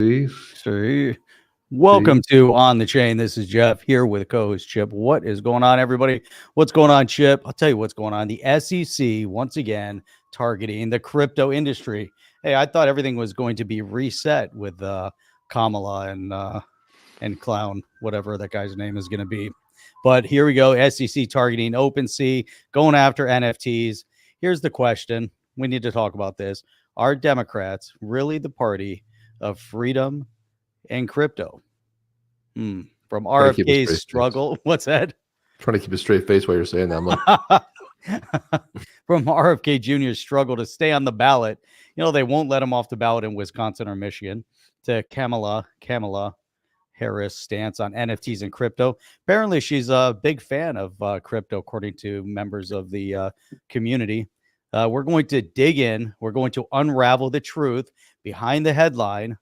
See. Welcome to On the Chain. This is Jeff here with co-host Chip. What is going on, everybody? What's going on, Chip? I'll tell you what's going on. The SEC, once again, targeting the crypto industry. Hey, I thought everything was going to be reset with Kamala and Clown, whatever that guy's name is going to be. But here we go. SEC targeting OpenSea, going after NFTs. Here's the question. We need to talk about this. Are Democrats really the party of freedom and crypto? From RFK's struggle. What's that? Trying to keep a straight face while you're saying that. I'm like... From RFK Jr.'s struggle to stay on the ballot. You know, they won't let him off the ballot in Wisconsin or Michigan, to Kamala Harris stance on NFTs and crypto. Apparently, she's a big fan of crypto, according to members of the community. We're going to dig in. We're going to unravel the truth behind the headline.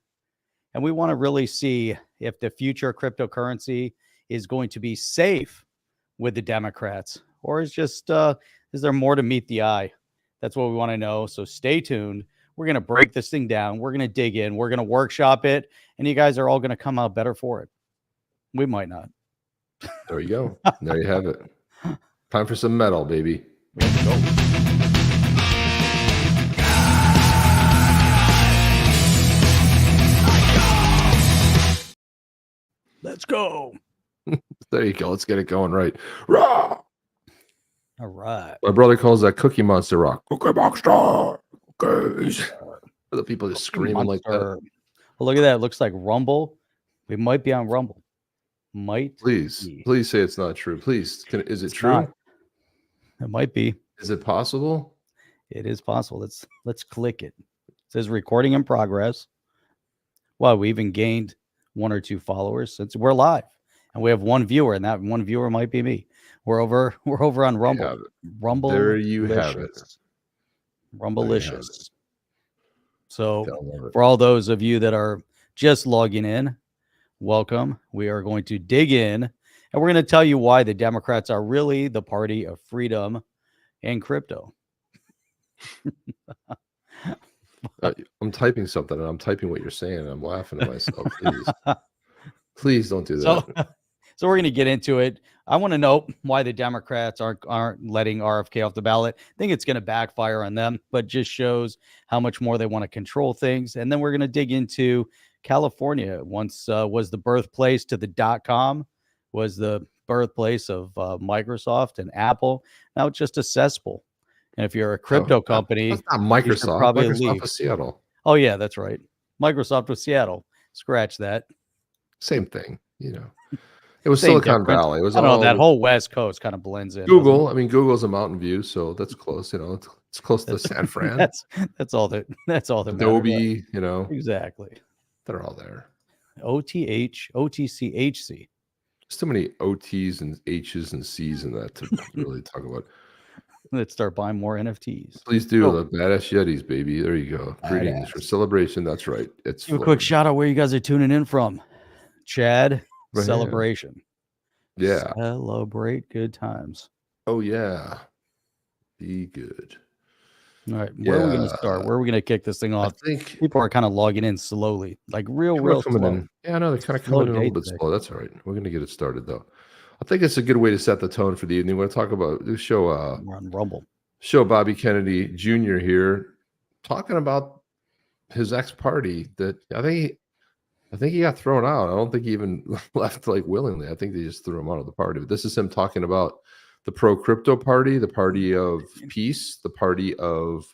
And we want to really see if the future cryptocurrency is going to be safe with the Democrats, or is there more to meet the eye? That's what we want to know. So stay tuned. We're going to break this thing down. We're going to dig in. We're going to workshop it. And you guys are all going to come out better for it. We might not. There you go. There you have it. Time for some metal, baby. Let's go. Let's go. There you go. Let's get it going right. Raw. All right. My brother calls that Cookie Monster rock. Cookie Monster. Cookies. The people just screaming like that. Well, look at that. It looks like Rumble. We might be on Rumble. Please say it's not true. Please. Is it true? Not. It might be. Is it possible? It is possible. Let's click it. It says recording in progress. Wow, we even gained 1 or 2 followers since we're live, and we have 1 viewer, and that 1 viewer might be me. We're over on Rumble. Rumble. There you have it. Rumblelicious. So for all those of you that are just logging in, welcome. We are going to dig in, and we're going to tell you why the Democrats are really the party of freedom and crypto. I'm typing something, and I'm typing what you're saying, and I'm laughing at myself. Please don't do that. So we're going to get into it. I want to know why the Democrats aren't letting RFK off the ballot. I think it's going to backfire on them, but just shows how much more they want to control things. And then we're going to dig into California. Once was the birthplace to the .com, was the birthplace of Microsoft and Apple. Now it's just a cesspool. And if you're a crypto company, that's not Microsoft. Probably Microsoft was Seattle. Oh yeah, that's right. Microsoft was Seattle. Scratch that. Same thing, you know. It was Silicon Valley. It was that whole West Coast kind of blends in. Google. I mean, Google's a Mountain View, so that's close. You know, it's close to San Fran. That's all that. Adobe. Matters. You know, exactly. They're all there. OTH, OTC, HC. There's too many OTs and H's and C's in that to really talk about. Let's start buying more NFTs. Please do. The badass Yetis, baby. There you go. Greetings for celebration. That's right. It's a quick shout out where you guys are tuning in from. Chad. Right. Celebration. Yeah. Celebrate good times. Oh, yeah. Be good. All right. Where are we going to start? Where are we going to kick this thing off? I think people are kind of logging in slowly, like real coming slow. In. Yeah, I know they're kind of coming in a little bit slow. That's all right. We're going to get it started, though. I think it's a good way to set the tone for the evening. We're going to talk about this show. We're on Rumble. Show Bobby Kennedy Jr. here talking about his ex-party that I think he got thrown out. I don't think he even left like willingly. I think they just threw him out of the party. But this is him talking about the pro-crypto party, the party of peace, the party of,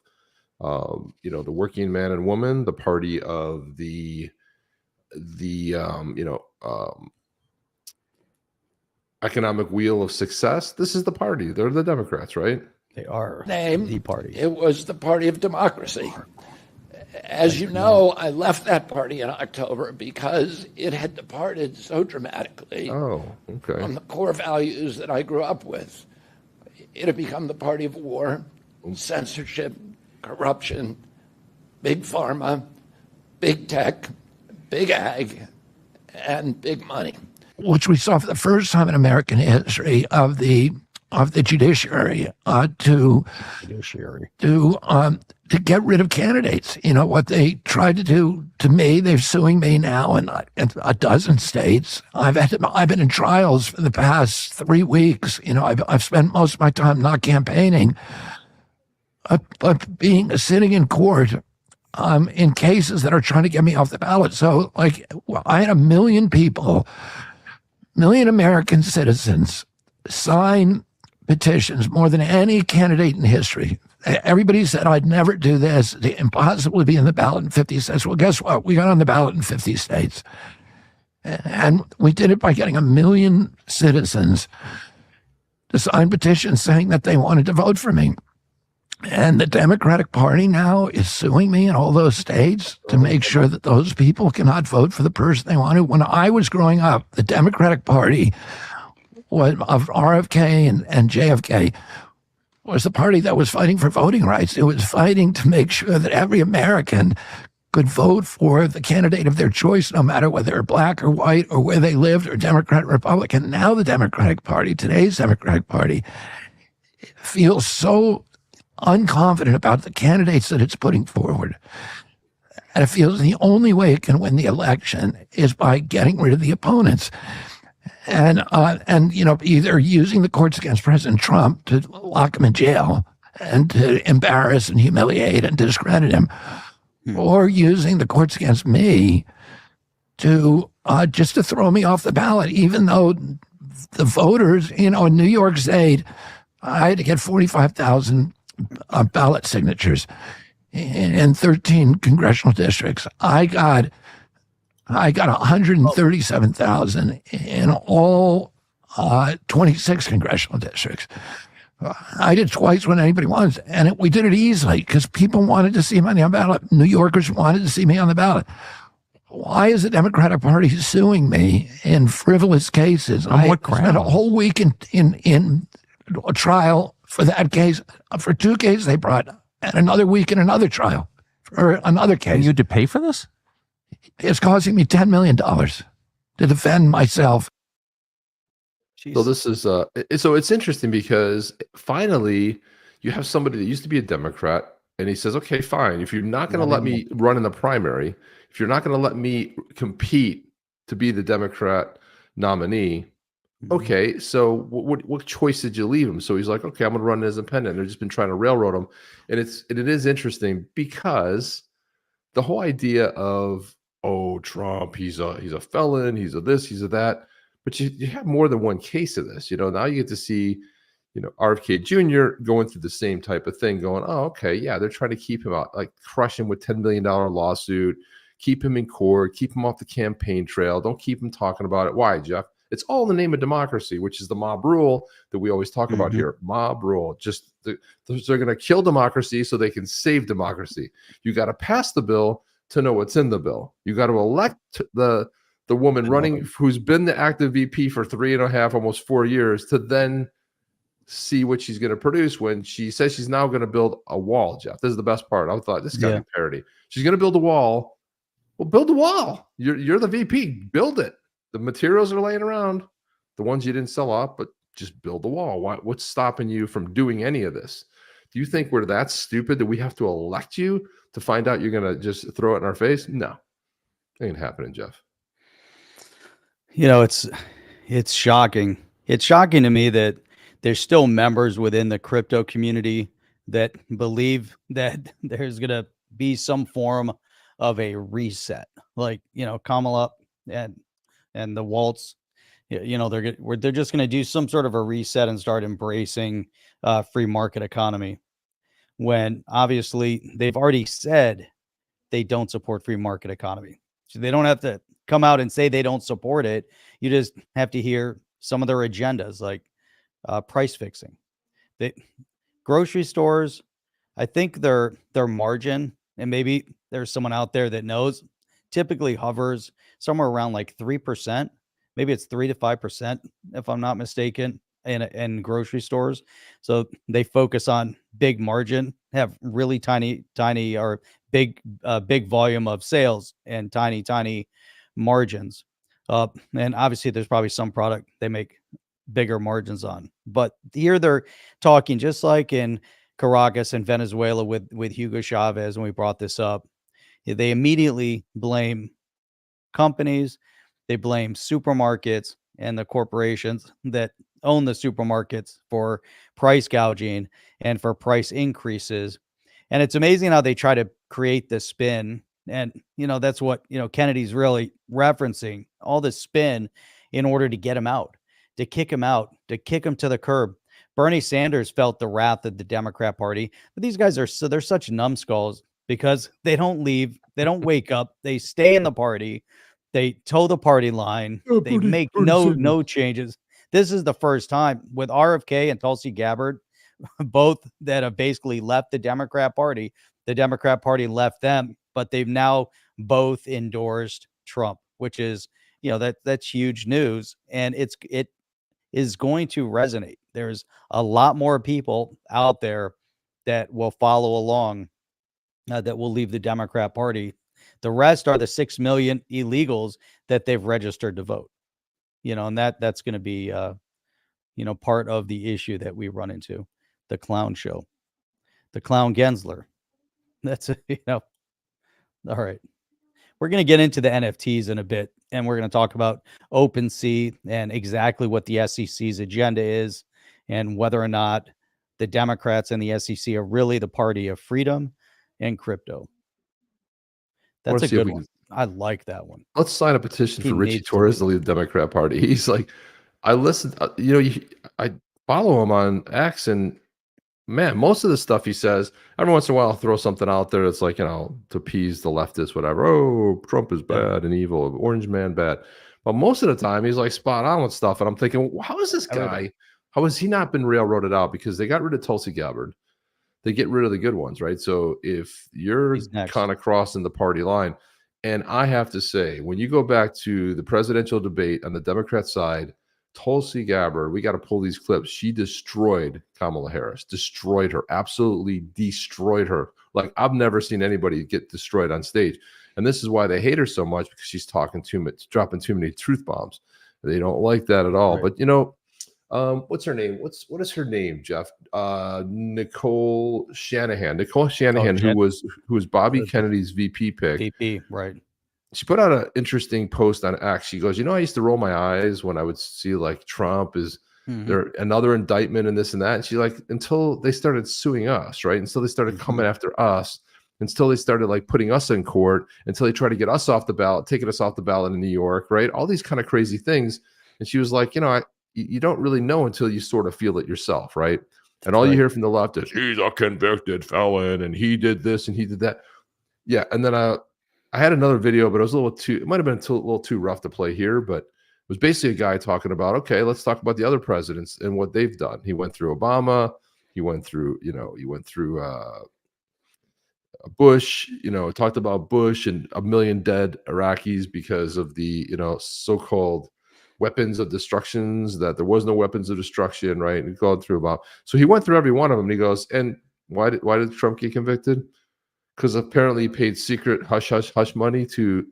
the working man and woman, the party of the economic wheel of success. This is the party. They're the Democrats, right? They are the party. It was the party of democracy. As you know, I left that party in October because it had departed so dramatically from the core values that I grew up with. It had become the party of war, censorship, corruption, big pharma, big tech, big ag, and big money. Which we saw for the first time in American history of the judiciary to to get rid of candidates. You know, what they tried to do to me, they're suing me now in a dozen states. I've been in trials for the past 3 weeks. You know, I've spent most of my time not campaigning, but sitting in court in cases that are trying to get me off the ballot. So, like, I had 1 million people, 1 million American citizens sign petitions, more than any candidate in history. Everybody said I'd never do this, impossible to be in the ballot in 50 states. Well, guess what? We got on the ballot in 50 states. And we did it by getting 1 million citizens to sign petitions saying that they wanted to vote for me. And the Democratic Party now is suing me in all those states to make sure that those people cannot vote for the person they want to. When I was growing up, the Democratic Party of RFK and JFK was the party that was fighting for voting rights. It was fighting to make sure that every American could vote for the candidate of their choice, no matter whether they're black or white or where they lived, or Democrat or Republican. Now the Democratic Party, today's Democratic Party, feels so unconfident about the candidates that it's putting forward. And it feels the only way it can win the election is by getting rid of the opponents. And you know, either using the courts against President Trump to lock him in jail and to embarrass and humiliate and discredit him, or using the courts against me to just to throw me off the ballot, even though the voters, you know, in New York State, I had to get 45,000 ballot signatures in 13 congressional districts. I got 137,000 in all 26 congressional districts. I did twice when anybody wants, and we did it easily because people wanted to see me on the ballot. New Yorkers wanted to see me on the ballot. Why is the Democratic Party suing me in frivolous cases? I spent a whole week in a trial for that case. For 2 cases they brought, and another week in another trial for another case. And you had to pay for this? It's costing me $10 million to defend myself. So this is so it's interesting because finally you have somebody that used to be a Democrat, and he says, okay, fine, if you're not going to let me run in the primary, if you're not going to let me compete to be the Democrat nominee, okay, so what choice did you leave him? So he's like, okay, I'm going to run as independent. They've just been trying to railroad him, and it is interesting because the whole idea of, oh, Trump, he's a felon, he's a this, he's a that. But you have more than one case of this. You know, now you get to see, you know, RFK Jr. going through the same type of thing, going, oh, okay, yeah, they're trying to keep him out, like crush him with $10 million lawsuit, keep him in court, keep him off the campaign trail, don't keep him talking about it. Why, Jeff? It's all in the name of democracy, which is the mob rule that we always talk about here. Mob rule. Just they're going to kill democracy so they can save democracy. You got to pass the bill to know what's in the bill. You got to elect the woman running, who's been the active VP for 3.5, almost 4 years, to then see what she's going to produce when she says she's now going to build a wall, Jeff. This is the best part. I thought this got to be parody. She's going to build a wall. Well, build a wall. You're the VP. Build it. The materials are laying around, the ones you didn't sell off, but just build the wall. What's stopping you from doing any of this? Do you think we're that stupid that we have to elect you to find out you're going to just throw it in our face? No. Ain't happening, Jeff. You know, it's shocking. It's shocking to me that there's still members within the crypto community that believe that there's going to be some form of a reset. Like, you know, Kamala and the Waltz, you know, they're just going to do some sort of a reset and start embracing free market economy, when obviously they've already said they don't support free market economy. So they don't have to come out and say they don't support it. You just have to hear some of their agendas, like price fixing. Grocery stores, I think their margin, and maybe there's someone out there that knows, typically hovers somewhere around like 3%. Maybe it's 3 to 5%, if I'm not mistaken, in grocery stores. So they focus on big margin, have really tiny or big volume of sales and tiny margins. And obviously there's probably some product they make bigger margins on. But here they're talking just like in Caracas and Venezuela with Hugo Chavez, and we brought this up. They immediately blame companies, they blame supermarkets and the corporations that own the supermarkets for price gouging and for price increases. And it's amazing how they try to create this spin. And, that's what, Kennedy's really referencing, all this spin in order to get him out, to kick him out, to kick him to the curb. Bernie Sanders felt the wrath of the Democrat Party, but they're such numbskulls because they don't leave, they don't wake up, they stay in the party, they toe the party line, they make no changes. This is the first time with RFK and Tulsi Gabbard, both that have basically left the Democrat Party. The Democrat Party left them, but they've now both endorsed Trump, which is, that's huge news, and it is going to resonate. There's a lot more people out there that will follow along, that will leave the Democrat Party. The rest are the 6 million illegals that they've registered to vote. And that's going to be, part of the issue that we run into. The clown show, the clown Gensler. That's, all right. We're going to get into the NFTs in a bit, and we're going to talk about OpenSea and exactly what the SEC's agenda is and whether or not the Democrats and the SEC are really the party of freedom and crypto. That's a good one. I like that one. Let's sign a petition for Richie Torres to leave the Democrat Party. He's like, I listened, I follow him on X, and man, most of the stuff he says, every once in a while, I'll throw something out there that's like, to appease the leftists, whatever. Oh, Trump is bad and evil, Orange Man bad. But most of the time, he's like spot on with stuff. And I'm thinking, how is this guy, how has he not been railroaded out? Because they got rid of Tulsi Gabbard. They get rid of the good ones, right? So if you're kind of crossing the party line, and I have to say, when you go back to the presidential debate on the Democrat side, Tulsi Gabbard, we got to pull these clips. She destroyed Kamala Harris, destroyed her, absolutely destroyed her. Like, I've never seen anybody get destroyed on stage. And this is why they hate her so much, because she's talking too much, dropping too many truth bombs. They don't like that at all. Right. But what's her name? What is her name, Jeff? Nicole Shanahan. Nicole Shanahan, who was Bobby Kennedy's VP pick. VP, right. She put out an interesting post on X. She goes, I used to roll my eyes when I would see like Trump is there another indictment and this and that. And she like, until they started suing us, right? Until they started coming after us, until they started like putting us in court, until they tried to get us off the ballot, taking us off the ballot in New York, right? All these kind of crazy things. And she was like, you don't really know until you sort of feel it yourself, right? And all you hear from the left is, he's a convicted felon and he did this and he did that. Yeah. And then I had another video, but it might have been a little too rough to play here, but it was basically a guy talking about, okay, let's talk about the other presidents and what they've done. He went through Obama. He went through Bush, talked about Bush and a million dead Iraqis because of the, so-called weapons of destructions, that there was no weapons of destruction, right? And he gone through about, so he went through every one of them and he goes, and why did Trump get convicted? Because apparently he paid secret hush money to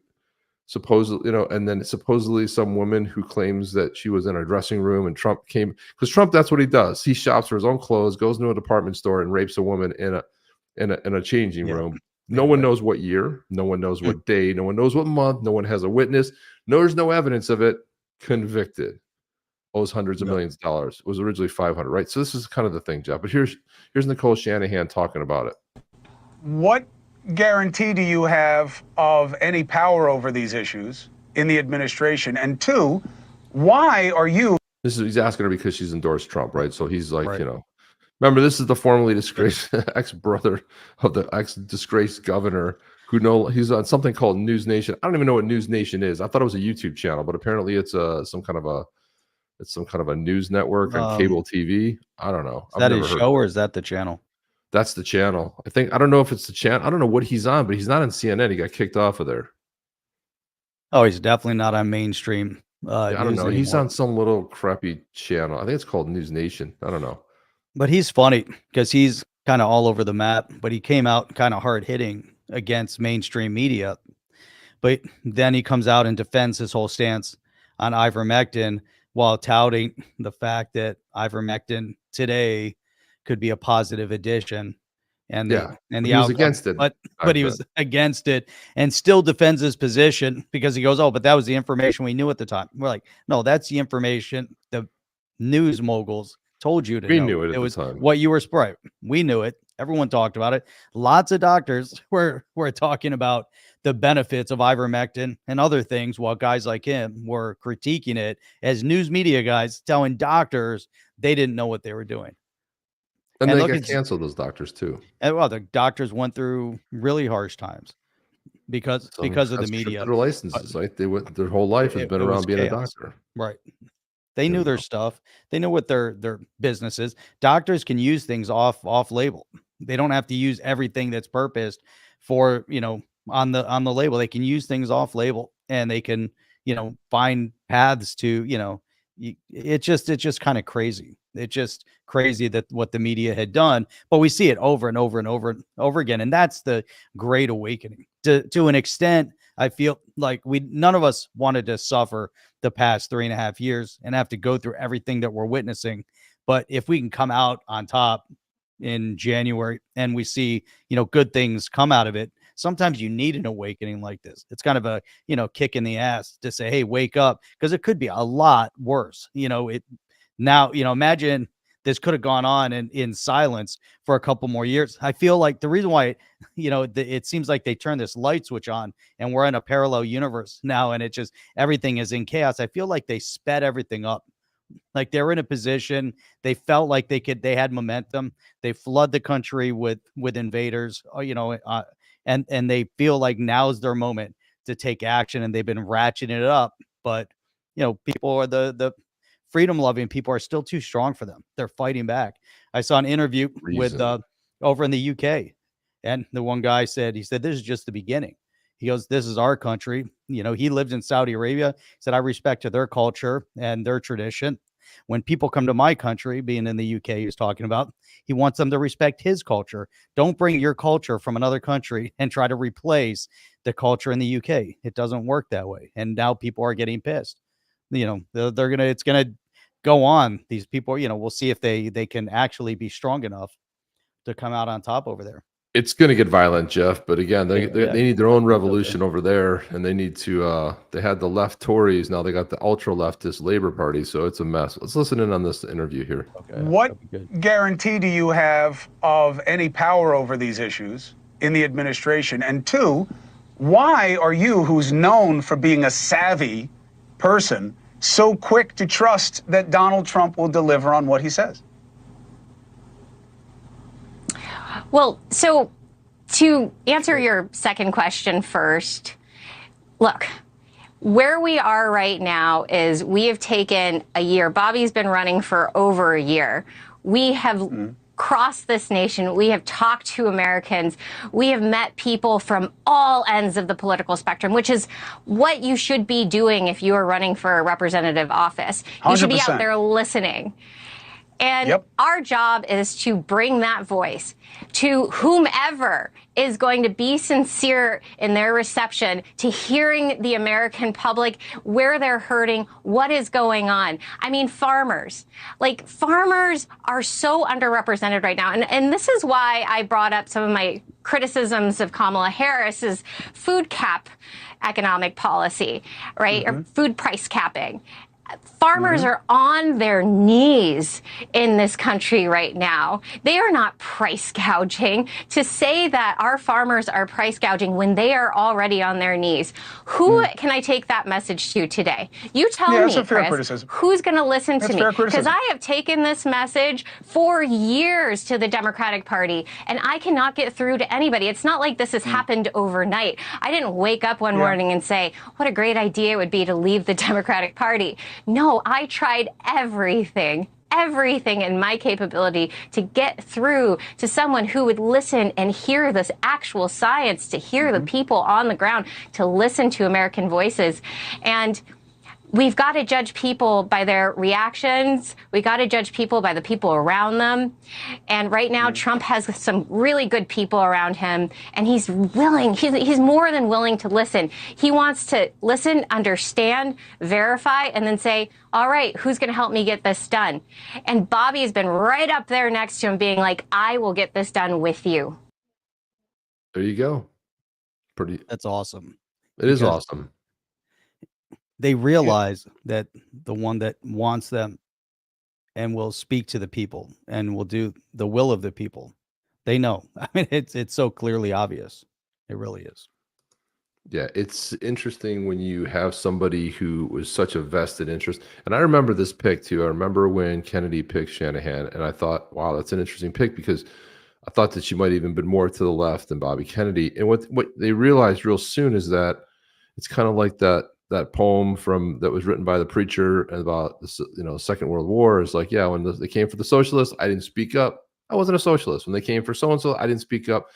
supposedly, and then supposedly some woman who claims that she was in a dressing room and Trump came, because Trump, that's what he does. He shops for his own clothes, goes into a department store and rapes a woman in a changing room. No one knows what year, no one knows what day, no one knows what month, no one has a witness, there's no evidence of it. Convicted, owes hundreds of millions of dollars. It was originally 500, right? So this is kind of the thing, Jeff. But here's Nicole Shanahan talking about it. What guarantee do you have of any power over these issues in the administration? And two, why are you? He's asking her because she's endorsed Trump, right? So he's like, remember, this is the formerly disgraced ex-brother of the ex-disgraced governor he's on something called News Nation. I don't even know what News Nation is. I thought it was a YouTube channel, but apparently it's some kind of a news network on cable TV. I don't know. Is that his show or is that the channel? That's the channel. I don't know if it's the channel. I don't know what he's on, but he's not on CNN. He got kicked off of there. Oh, he's definitely not on mainstream. I don't know. Anymore. He's on some little crappy channel. I think it's called News Nation. I don't know. But he's funny because he's kind of all over the map, but he came out kind of hard hitting against mainstream media. But then he comes out and defends his whole stance on ivermectin while touting the fact that ivermectin today could be a positive addition. And the he was against it. But he was against it and still defends his position because he goes, oh, but that was the information we knew at the time. We're like, no, that's the information the news moguls told you to know. We knew it at the time. What you were spraying. We knew it. Everyone talked about it. Lots of doctors were talking about the benefits of ivermectin and other things, while guys like him were critiquing it as news media guys, telling doctors they didn't know what they were doing. And they got canceled, those doctors too. And well, the doctors went through really harsh times because of the media. Their licenses, right? Their whole life has been around being a doctor. Right. They knew their stuff. They know what their business is. Doctors can use things off label. They don't have to use everything that's purposed for, on the label. They can use things off label, and they can, find paths to, it's just kind of crazy. It's just crazy that what the media had done, but we see it over and over and over and over again. And that's the Great Awakening. To an extent, I feel like none of us wanted to suffer the past 3.5 years and have to go through everything that we're witnessing. But if we can come out on top in January and we see, good things come out of it, sometimes you need an awakening like this. It's kind of a, kick in the ass to say, hey, wake up, because it could be a lot worse. Imagine this could have gone on in silence for a couple more years. I feel like the reason why, it seems like they turned this light switch on and we're in a parallel universe now, and everything is in chaos. I feel like they sped everything up. Like they're in a position, they felt like they had momentum. They flood the country with invaders, and they feel like now's their moment to take action, and they've been ratcheting it up. But, people are the freedom-loving people are still too strong for them. They're fighting back. I saw an interview with over in the UK, and the one guy said, this is just the beginning. He goes, this is our country. He lived in Saudi Arabia. He said, I respect their culture and their tradition. When people come to my country, being in the UK, he was talking about, he wants them to respect his culture. Don't bring your culture from another country and try to replace the culture in the UK. It doesn't work that way. And now people are getting pissed. It's going to go on. These people, we'll see if they can actually be strong enough to come out on top over there. It's going to get violent, Jeff. But again, they need their own revolution over there, and they need to. They had the left Tories, now they got the ultra leftist Labor Party, so it's a mess. Let's listen in on this interview here. Okay. What guarantee do you have of any power over these issues in the administration? And two, why are you, who's known for being a savvy person, so quick to trust that Donald Trump will deliver on what he says? Well, so to answer your second question first, look, where we are right now is we have taken a year. Bobby's been running for over a year. We have crossed this nation. We have talked to Americans. We have met people from all ends of the political spectrum, which is what you should be doing if you are running for a representative office. You 100%. should be out there listening. And our job is to bring that voice to whomever is going to be sincere in their reception to hearing the American public, where they're hurting, what is going on. I mean, farmers are so underrepresented right now. And this is why I brought up some of my criticisms of Kamala Harris's food cap economic policy, right? Or food price capping. Farmers are on their knees in this country right now. They are not price gouging. To say that our farmers are price gouging when they are already on their knees, who can I take that message to today? You tell me, Chris, who's going to listen to me? Because I have taken this message for years to the Democratic Party, and I cannot get through to anybody. It's not like this has happened overnight. I didn't wake up one morning and say, what a great idea it would be to leave the Democratic Party. No, I tried everything in my capability to get through to someone who would listen and hear this actual science, to hear the people on the ground, to listen to American voices. And we've got to judge people by their reactions. We got to judge people by the people around them. And right now, Trump has some really good people around him, and he's willing, he's more than willing to listen. He wants to listen, understand, verify, and then say, all right, who's going to help me get this done? And Bobby has been right up there next to him being like, I will get this done with you. There you go. That's awesome. It is awesome. They realize that the one that wants them and will speak to the people and will do the will of the people. They know. I mean, it's so clearly obvious. It really is. Yeah, it's interesting when you have somebody who was such a vested interest. And I remember this pick too. I remember when Kennedy picked Shanahan, and I thought, wow, that's an interesting pick, because I thought that she might even been more to the left than Bobby Kennedy. And what they realized real soon is that it's kind of like that poem that was written by the preacher about the Second World War. Is like, yeah, when they came for the socialists, I didn't speak up. I wasn't a socialist. When they came for so-and-so, I didn't speak up.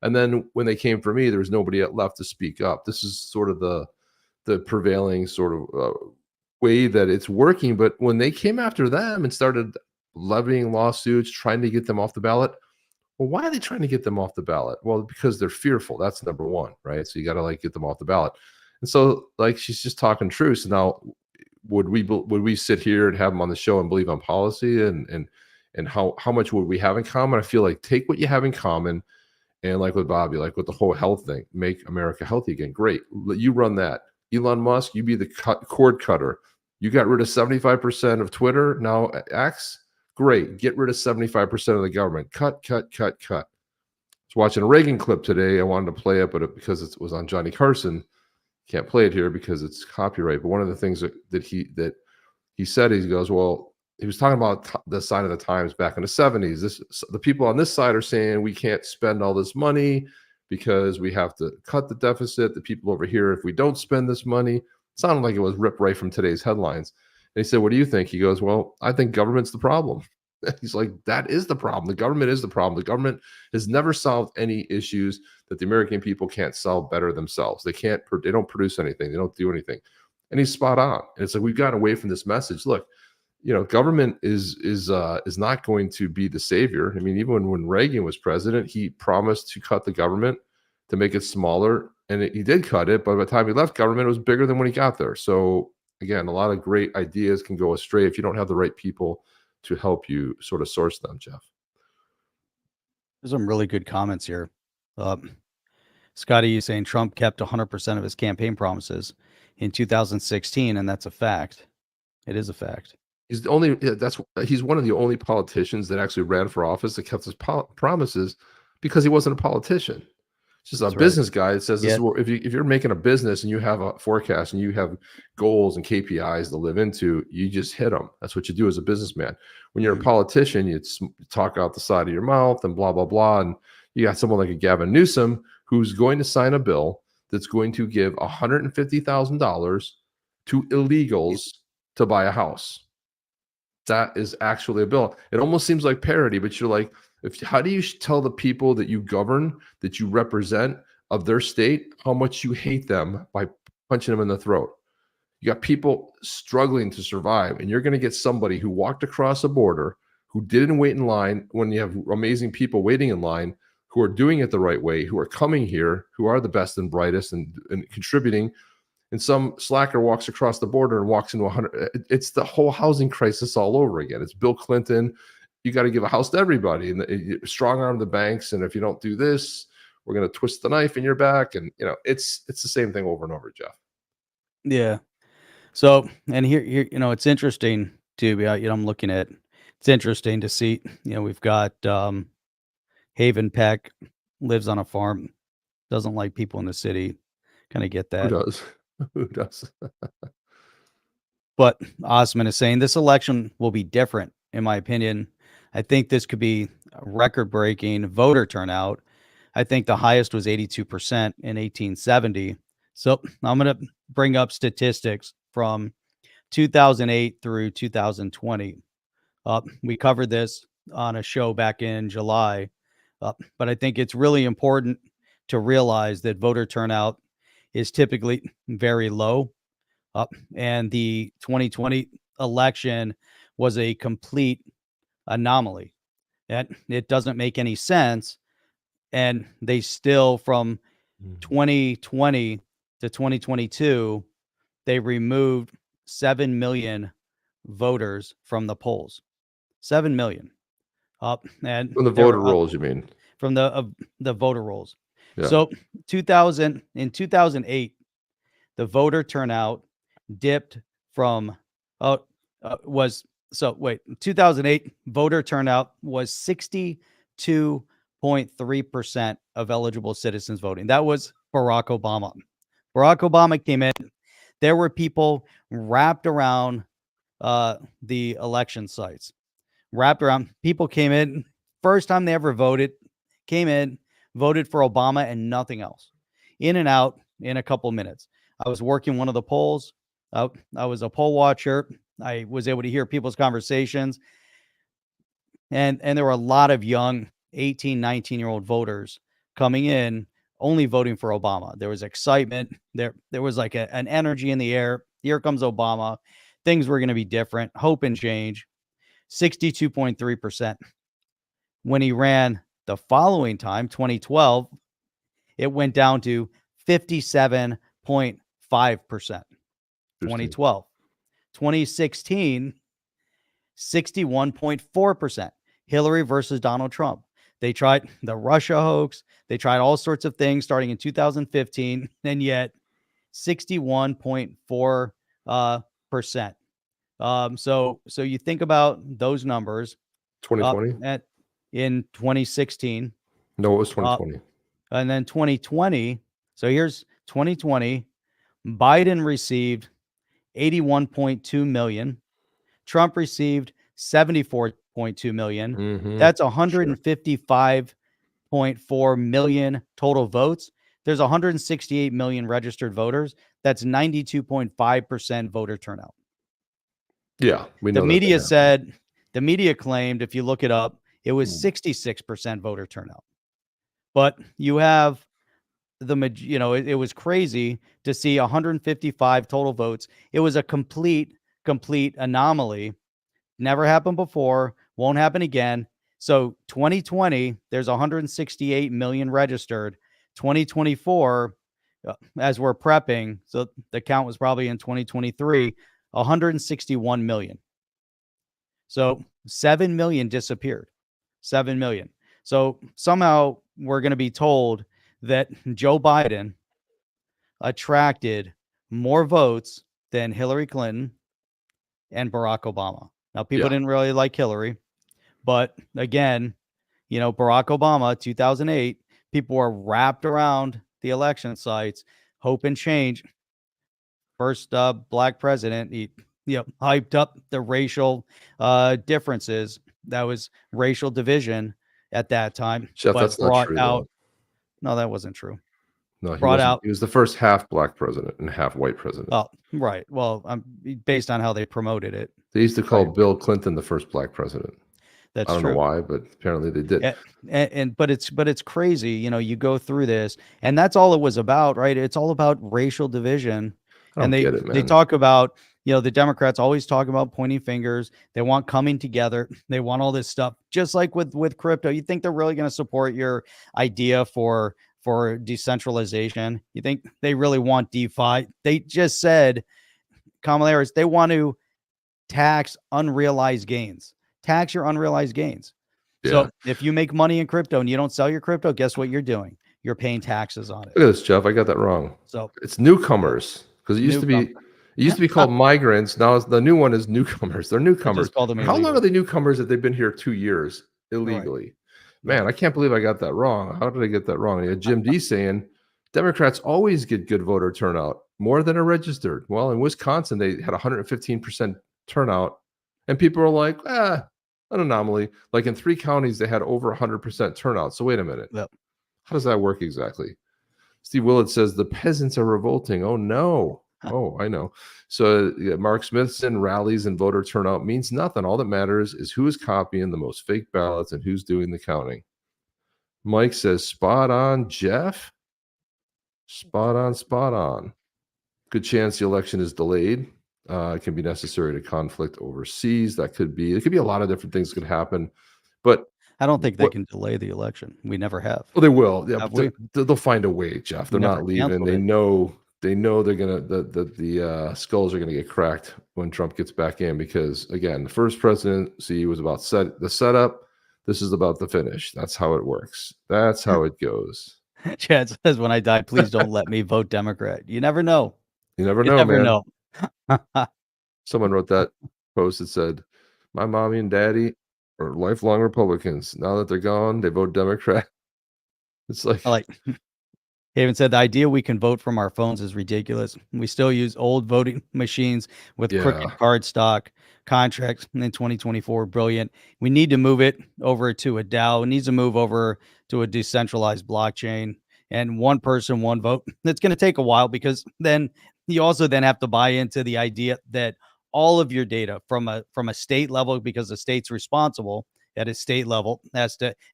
And then when they came for me, there was nobody left to speak up. This is sort of the prevailing sort of way that it's working. But when they came after them and started levying lawsuits, trying to get them off the ballot, well, why are they trying to get them off the ballot? Well, because they're fearful. That's number one, right? So you got to get them off the ballot. And so she's just talking truth. So now would we sit here and have them on the show and believe on policy and how much would we have in common? I feel like take what you have in common, and like with Bobby, like with the whole health thing, make America healthy again. Great. You run that. Elon Musk, you be the cord cutter. You got rid of 75% of Twitter, now X. Great. Get rid of 75% of the government. Cut. I was watching a Reagan clip today. I wanted to play it, but because it was on Johnny Carson, can't play it here because it's copyright. But one of the things that he said, he goes, well, he was talking about the sign of the times back in the 70s. The people on this side are saying we can't spend all this money because we have to cut the deficit. The people over here, if we don't spend this money, it sounded like it was ripped right from today's headlines. And he said, what do you think? He goes, well, I think government's the problem. He's like, that is the problem. The government is the problem. The government has never solved any issues that the American people can't solve better themselves. They don't produce anything. They don't do anything. And he's spot on. And it's like, we've gotten away from this message. Look, government is not going to be the savior. I mean, even when Reagan was president, he promised to cut the government to make it smaller. And he did cut it. But by the time he left government, it was bigger than when he got there. So again, a lot of great ideas can go astray if you don't have the right people to help you sort of source them, Jeff. There's some really good comments here. Scotty, you saying Trump kept 100% of his campaign promises in 2016, and that's a fact. It is a fact. He's one of the only politicians that actually ran for office that kept his promises because he wasn't a politician. Just a business guy that says, if you're making a business and you have a forecast and you have goals and KPIs to live into, you just hit them. That's what you do as a businessman. When you're a politician, you talk out the side of your mouth and blah, blah, blah. And you got someone like a Gavin Newsom who's going to sign a bill that's going to give $150,000 to illegals to buy a house. That is actually a bill. It almost seems like parody, but you're like, how do you tell the people that you govern, that you represent of their state, how much you hate them by punching them in the throat? You got people struggling to survive, and you're going to get somebody who walked across a border, who didn't wait in line when you have amazing people waiting in line, who are doing it the right way, who are coming here, who are the best and brightest and contributing. And some slacker walks across the border and walks into 100. It's the whole housing crisis all over again. It's Bill Clinton. You got to give a house to everybody and strong arm the banks. And if you don't do this, we're going to twist the knife in your back. And, it's the same thing over and over, Jeff. Yeah. So, and here, it's interesting too. I'm looking at, it's interesting to see, we've got Haven Peck lives on a farm, doesn't like people in the city. Kind of get that. Who does? Who does? But Osman is saying this election will be different, in my opinion. I think this could be a record-breaking voter turnout. I think the highest was 82% in 1870. So I'm going to bring up statistics from 2008 through 2020. We covered this on a show back in July, but I think it's really important to realize that voter turnout is typically very low. And the 2020 election was a complete anomaly. And it doesn't make any sense. And they still, from 2020 to 2022, they removed 7 million voters from the polls. 7 million. And from the voter rolls, you mean? From the voter rolls. Yeah. So in 2008, the voter turnout dipped from 2008 voter turnout was 62.3% of eligible citizens voting. That was Barack Obama. Barack Obama came in. There were people wrapped around the election sites. People came in, first time they ever voted, came in, voted for Obama and nothing else. In and out in a couple minutes. I was working one of the polls. I was a poll watcher. I was able to hear people's conversations. And there were a lot of young 18, 19-year-old voters coming in, only voting for Obama. There was excitement. There was like an energy in the air. Here comes Obama. Things were going to be different. Hope and change. 62.3%. When he ran the following time, 2012, it went down to 57.5%. 2012. 2016, 61.4%. Hillary versus Donald Trump. They tried the Russia hoax. They tried all sorts of things starting in 2015, and yet 61.4%. So you think about those numbers. 2020? In 2016. No, it was 2020. And then 2020. So here's 2020. Biden received 81.2 million. Trump received 74.2 million. Mm-hmm. That's 155.4 million total votes. There's 168 million registered voters. That's 92.5% voter turnout. Yeah, we know. The media claimed, if you look it up, it was 66% voter turnout. But you have it was crazy to see 155 total votes. It was a complete anomaly. Never happened before, won't happen again. So 2020, there's 168 million registered. 2024, as we're prepping, so the count was probably in 2023, 161 million. So 7 million disappeared. 7 million. So somehow we're going to be told that Joe Biden attracted more votes than Hillary Clinton and Barack Obama. Now, people didn't really like Hillary, but again, Barack Obama, 2008, people were wrapped around the election sites, hope and change. First black president, he hyped up the racial differences. That was racial division at that time. Jeff, but that's not true. No, that wasn't true. No, he was the first half black president and half white president. Oh, right. Well, based on how they promoted it. They used to call Bill Clinton the first black president. That's I don't true. know why, but apparently they did. But it's crazy. You go through this, and that's all it was about, right? It's all about racial division. And they talk about, the Democrats always talk about pointing fingers. They want coming together. They want all this stuff, just like with crypto. You think they're really going to support your idea for decentralization? You think they really want DeFi? They just said, Kamala Harris, they want to tax unrealized gains. Tax your unrealized gains. Yeah. So if you make money in crypto and you don't sell your crypto, guess what you're doing? You're paying taxes on it. Look at this, Jeff. I got that wrong. So it's newcomers, because it used to be called migrants. Now the new one is newcomers. They're newcomers. How long are they newcomers if they've been here 2 years illegally? Right. Man, I can't believe I got that wrong. How did I get that wrong? Jim D saying Democrats always get good voter turnout, more than are registered. Well, in Wisconsin, they had 115% turnout, and people are like, an anomaly. Like in 3 counties, they had over 100% turnout. So wait a minute. Yep. How does that work exactly? Steve Willett says the peasants are revolting. Oh, no. Oh, I know. So Mark Smithson rallies and voter turnout means nothing. All that matters is who is copying the most fake ballots and who's doing the counting. Mike says, spot on, Jeff. Spot on, spot on. Good chance the election is delayed. It can be necessary to conflict overseas. It could be a lot of different things could happen. But I don't think they can delay the election. We never have. Well, they will. Yeah, Have we? they'll find a way, Jeff. They're not leaving. They know they're gonna the skulls are gonna get cracked when Trump gets back in, because again, the first presidency was about the setup. This is about the finish. That's how it works. That's how it goes. Chad says, "When I die, please don't let me vote Democrat." You never know. You never know, man. Someone wrote that post that said, "My mommy and daddy are lifelong Republicans. Now that they're gone, they vote Democrat." It's like he even said, the idea we can vote from our phones is ridiculous. We still use old voting machines with crooked card stock contracts in 2024. Brilliant. We need to move it over to a DAO. It needs to move over to a decentralized blockchain, and one person, one vote. It's going to take a while, because then you also then have to buy into the idea that all of your data from a state level, because the state's responsible at a state level,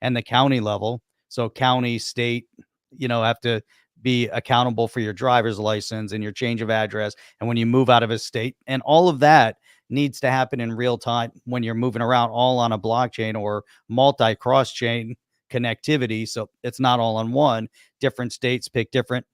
and the county level. So county, state, have to be accountable for your driver's license and your change of address. And when you move out of a state, and all of that needs to happen in real time when you're moving around, all on a blockchain or multi-cross chain connectivity. So it's not all on one. Different states pick different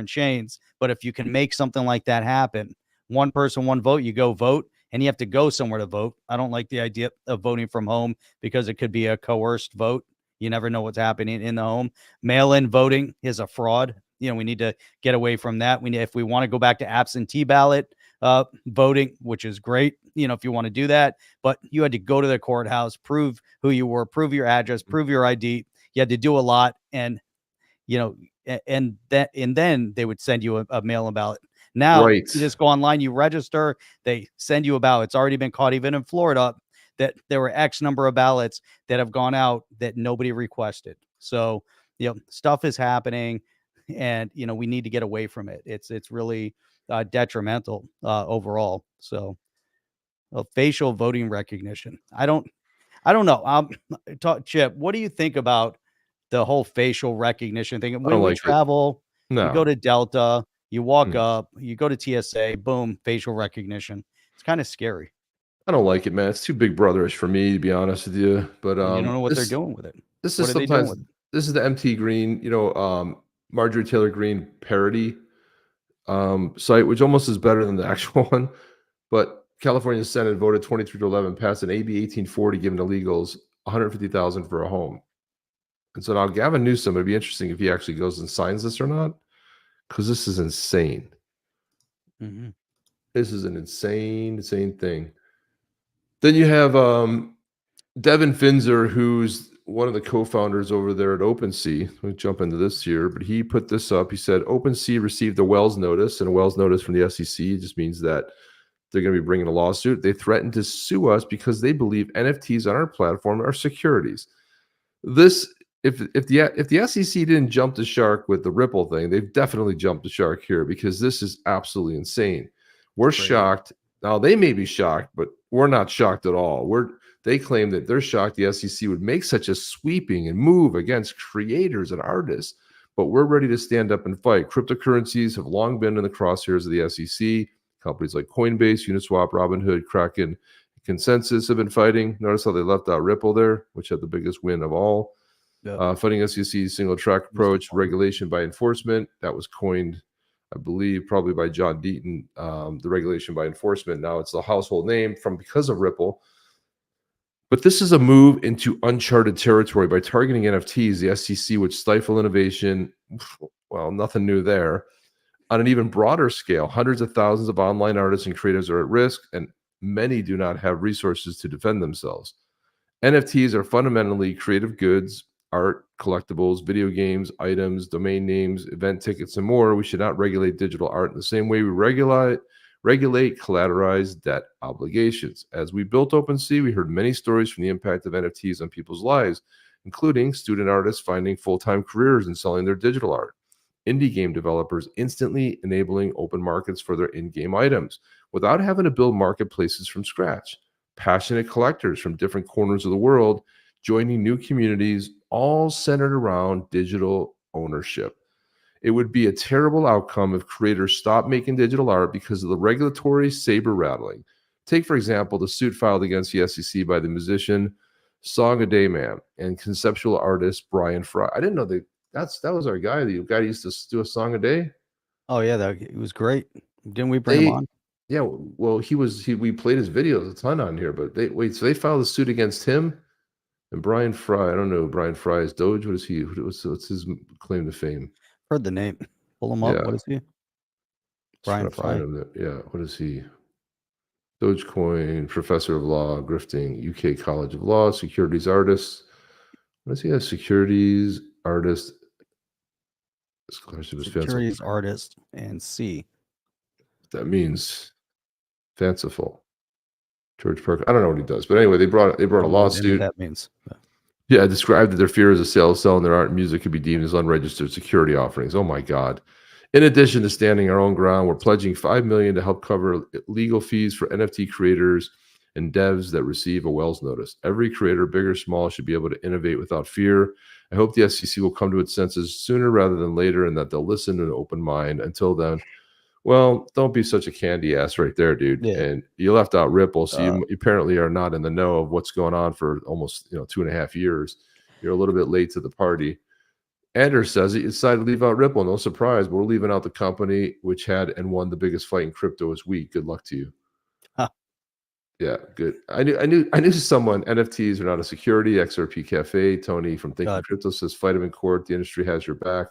chains. But if you can make something like that happen, one person, one vote, you go vote, and you have to go somewhere to vote. I don't like the idea of voting from home, because it could be a coerced vote. You never know what's happening in the home. Mail-in voting is a fraud. We need to get away from that. If we want to go back to absentee ballot voting, which is great, if you want to do that, but you had to go to the courthouse, prove who you were, prove your address, prove your ID. You had to do a lot, and then they would send you a mail-in ballot. Now you just go online, you register, they send you a ballot. It's already been caught, even in Florida, that there were X number of ballots that have gone out that nobody requested. So, stuff is happening, and, we need to get away from it. It's really detrimental overall. So, facial voting recognition. I don't know. Chip, what do you think about the whole facial recognition thing? When we travel, you go to Delta, you walk up, you go to TSA, boom, facial recognition. It's kind of scary. I don't like it, man. It's too big brotherish for me, to be honest with you. But you don't know what they're doing with it. This is sometimes this is the MT Green, Marjorie Taylor Greene parody site, which almost is better than the actual one. But California Senate voted 23-11, passed an AB 1840, giving illegals $150,000 for a home. And so now Gavin Newsom, it'd be interesting if he actually goes and signs this or not, because this is insane. Mm-hmm. This is an insane thing. Then you have Devin Finzer, who's one of the co-founders over there at OpenSea. We'll jump into this here, but he put this up. He said OpenSea received a Wells notice, and a Wells notice from the SEC just means that they're going to be bringing a lawsuit. They threatened to sue us because they believe NFTs on our platform are securities. This, if the SEC didn't jump the shark with the Ripple thing, they've definitely jumped the shark here, because this is absolutely insane. We're shocked. Now, they may be shocked, but we're not shocked at all. They claim that they're shocked the SEC would make such a sweeping and move against creators and artists, but we're ready to stand up and fight. Cryptocurrencies have long been in the crosshairs of the SEC. Companies like Coinbase, Uniswap, Robinhood, Kraken, Consensus have been fighting. Notice how they left out Ripple there, which had the biggest win of all. Fighting SEC's single track approach, regulation by enforcement. That was coined, I believe, probably by John Deaton, the regulation by enforcement. Now it's the household name because of Ripple. But this is a move into uncharted territory. By targeting NFTs, the SEC would stifle innovation. Well, nothing new there. On an even broader scale, hundreds of thousands of online artists and creators are at risk, and many do not have resources to defend themselves. NFTs are fundamentally creative goods, art, collectibles, video games, items, domain names, event tickets, and more. We should not regulate digital art in the same way we regulate collateralized debt obligations. As we built OpenSea, we heard many stories from the impact of NFTs on people's lives, including student artists finding full-time careers in selling their digital art, indie game developers instantly enabling open markets for their in-game items without having to build marketplaces from scratch, passionate collectors from different corners of the world joining new communities, all centered around digital ownership. It would be a terrible outcome if creators stopped making digital art because of the regulatory saber rattling. Take, for example, the suit filed against the SEC by the musician Song a Day Man and conceptual artist Brian Fry. I didn't know that was our guy. The guy used to do a song a day. Oh yeah, it was great. Didn't we bring him on? Yeah, well, we played his videos a ton on here, but so they filed a suit against him and Brian Fry. I don't know who Brian Fry is. Doge, what is he? What's his claim to fame? Heard the name. Pull him up. Yeah. What is he? Brian Fry. Yeah, what is he? Dogecoin, professor of law, grifting, UK College of Law, securities artist. What does he have? Securities artist. Securities artist and C. That means fanciful. George Parker. I don't know what he does, but anyway, they brought a lawsuit. That means. Yeah, described that their fear is a sale selling their art and music could be deemed as unregistered security offerings. Oh my God. In addition to standing our own ground, we're pledging $5 million to help cover legal fees for NFT creators and devs that receive a Wells notice. Every creator, big or small, should be able to innovate without fear. I hope the SEC will come to its senses sooner rather than later and that they'll listen to an open mind. Until then, well, don't be such a candy ass right there, dude. Yeah. And you left out Ripple, so you apparently are not in the know of what's going on for almost 2.5 years. You're a little bit late to the party. Anders says he decided to leave out Ripple. No surprise, but we're leaving out the company which had and won the biggest fight in crypto this week. Good luck to you. Huh. Yeah, good. I knew someone. NFTs are not a security. XRP.cafe. Tony from Thinking Crypto says fight him in court. The industry has your back.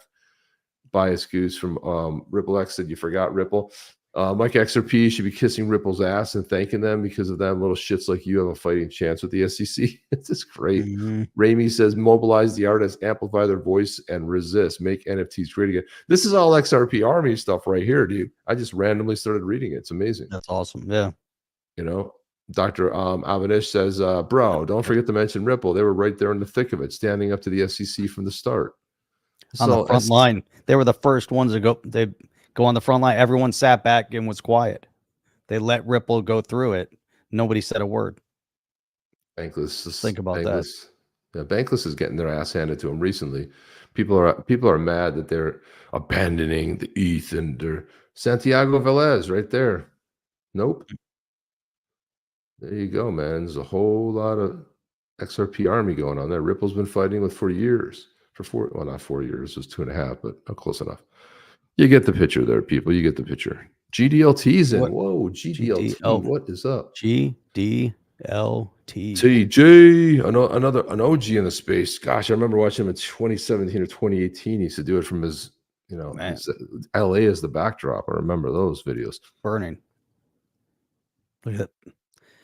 Bias Goose from Ripple X said you forgot Ripple. Mike XRP should be kissing Ripple's ass and thanking them because of them. Little shits like you have a fighting chance with the SEC. It's just great. Ramey says mobilize the artists, amplify their voice, and resist. Make NFTs great again. This is all XRP Army stuff right here, dude. I just randomly started reading it. It's amazing. That's awesome. Yeah. Dr. Avanish says, bro, don't forget to mention Ripple. They were right there in the thick of it, standing up to the SEC from the start. On the front line. They were the first ones to go. They go on the front line. Everyone sat back and was quiet. They let Ripple go through it. Nobody said a word. Bankless. Think about that. Yeah, Bankless is getting their ass handed to them recently. People are mad that they're abandoning the ETH and they're Santiago Velez right there. Nope. There you go, man. There's a whole lot of XRP Army going on there. Ripple's been fighting with for years. Not 4 years, it was 2.5, but close enough. You get the picture there, people. You get the picture. GDLT's in. Whoa, GDLT. What is up? GDLT. TJ, an OG in the space. Gosh, I remember watching him in 2017 or 2018. He used to do it from his, his LA as the backdrop. I remember those videos. Burning. Look at that.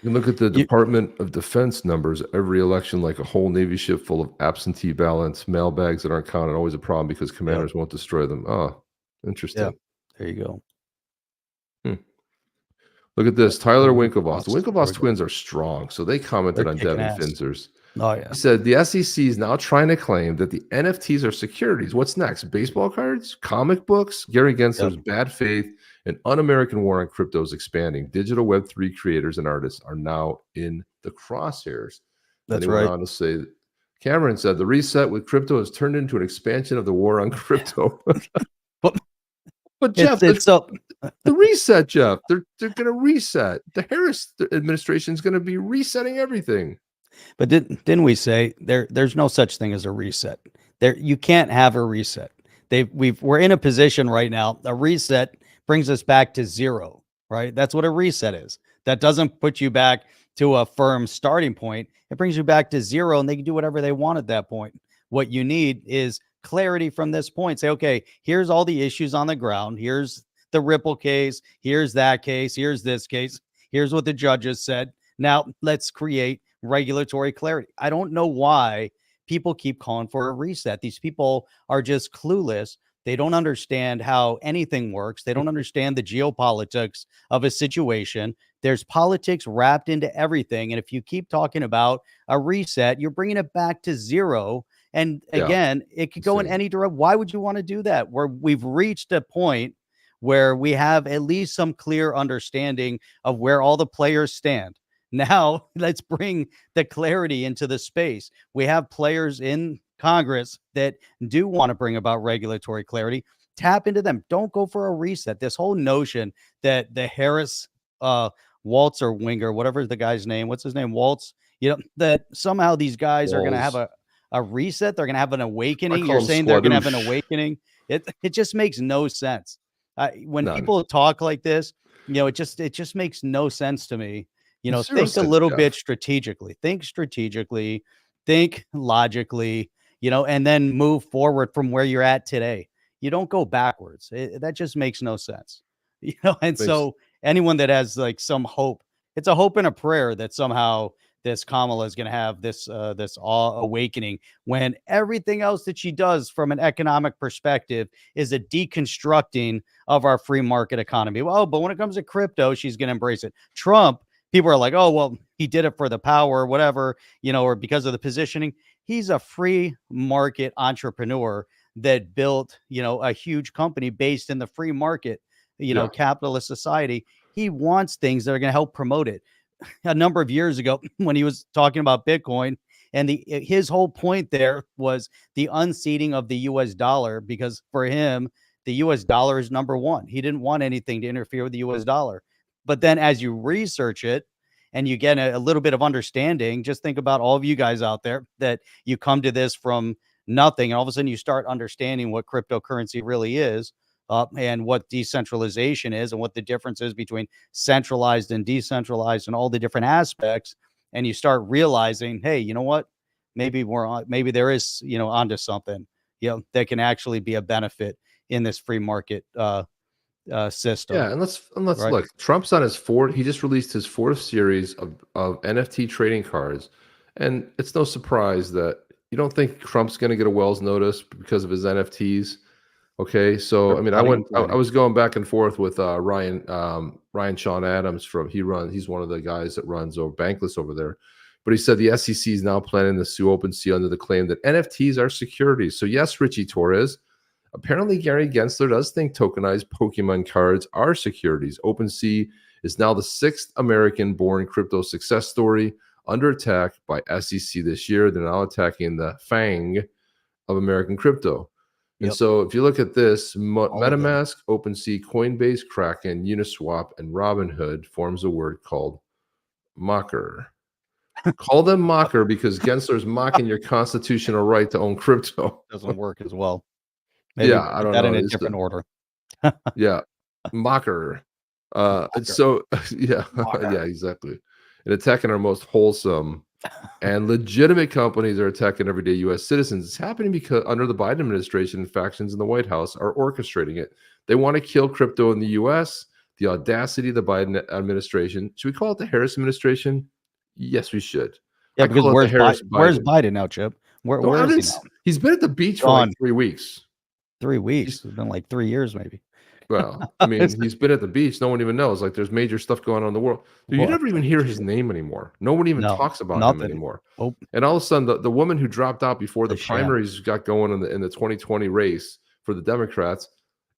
You can look at the Department of Defense numbers every election, like a whole Navy ship full of absentee ballots, mailbags that aren't counted. Always a problem because commanders won't destroy them. Oh, interesting. Yeah. There you go. Look at this. Tyler Winklevoss. The Winklevoss twins are strong. So they commented on Devin Finzer's. Oh, yeah. He said the SEC is now trying to claim that the NFTs are securities. What's next? Baseball cards? Comic books? Gary Gensler's bad faith and un-American war on crypto is expanding. Digital Web3 creators and artists are now in the crosshairs. That's right. Went on to say, Cameron said the reset with crypto has turned into an expansion of the war on crypto. But Jeff, the reset, Jeff, they're going to reset. The Harris administration is going to be resetting everything. But didn't we say there's no such thing as a reset? You can't have a reset. We're in a position right now. A reset brings us back to zero, right? That's what a reset is. That doesn't put you back to a firm starting point. It brings you back to zero, and they can do whatever they want at that point. What you need is clarity from this point. Say, okay, here's all the issues on the ground. Here's the Ripple case. Here's that case. Here's this case. Here's what the judges said. Now let's create regulatory clarity. I don't know why people keep calling for a reset. These people are just clueless. They don't understand how anything works. They don't understand the geopolitics of a situation. There's politics wrapped into everything. And if you keep talking about a reset, you're bringing it back to zero. And again, it could go in any direction. Why would you want to do that? We've reached a point where we have at least some clear understanding of where all the players stand. Now, let's bring the clarity into the space. We have players in Congress that do want to bring about regulatory clarity. tap into them. Don't go for a reset. This whole notion that the Harris Waltz or Winger, whatever the guy's name, what's his name, Waltz, that somehow these guys are going to have a reset. They're going to have an awakening. You're saying they're going to have an awakening. It just makes no sense. When people talk like this, it just makes no sense to me. Think a little bit strategically. Think strategically. Think logically. And then move forward from where you're at today. You don't go backwards. That just makes no sense. So anyone that has like some hope, it's a hope and a prayer that somehow this Kamala is going to have this awakening, when everything else that she does from an economic perspective is a deconstructing of our free market economy. Well, but when it comes to crypto, she's going to embrace it. Trump, people are like, oh, well, he did it for the power or whatever, or because of the positioning. He's a free market entrepreneur that built, a huge company based in the free market, capitalist society. He wants things that are going to help promote it. A number of years ago, when he was talking about Bitcoin, and his whole point there was the unseating of the US dollar, because for him, the US dollar is number one. He didn't want anything to interfere with the US dollar. But then as you research it and you get a little bit of understanding, just think about all of you guys out there that you come to this from nothing, and all of a sudden you start understanding what cryptocurrency really is. And what decentralization is, and what the difference is between centralized and decentralized, and all the different aspects. And you start realizing, hey, you know what? Maybe maybe there is, onto something, that can actually be a benefit in this free market system. Yeah, and let's look. Trump's on his fourth. He just released his fourth series of NFT trading cards, and it's no surprise that you don't think Trump's going to get a Wells notice because of his NFTs. Okay, so I mean, I was going back and forth with Ryan Sean Adams he's one of the guys that runs Bankless over there, but he said the SEC is now planning to sue OpenSea under the claim that NFTs are securities. So yes, Richie Torres, apparently Gary Gensler does think tokenized Pokemon cards are securities. OpenSea is now the 6th American-born crypto success story under attack by SEC this year. They're now attacking the FANG of American crypto. And so if you look at this, MetaMask, OpenSea, Coinbase, Kraken, Uniswap, and Robinhood forms a word called mocker. Call them mocker because Gensler's mocking your constitutional right to own crypto. Doesn't work as well. Maybe I don't know. In a different order. Mocker. So yeah, yeah, exactly. And attacking our most wholesome and legitimate companies are attacking everyday U.S. citizens. It's happening because under the Biden administration, factions in the White House are orchestrating it. They want to kill crypto in the U.S. The audacity of the Biden administration. Should we call it the Harris administration? Yes, we should. Yeah, because where's Biden now, Chip? Where is he now? He's been at the beach for like 3 weeks. 3 weeks. It's been like 3 years, maybe. Well, I mean, he's been at the beach. No one even knows. Like, there's major stuff going on in the world. Dude, you never even hear his name anymore. No one even talks about him anymore. And all of a sudden, the woman who dropped out before the primaries got going in the 2020 race for the Democrats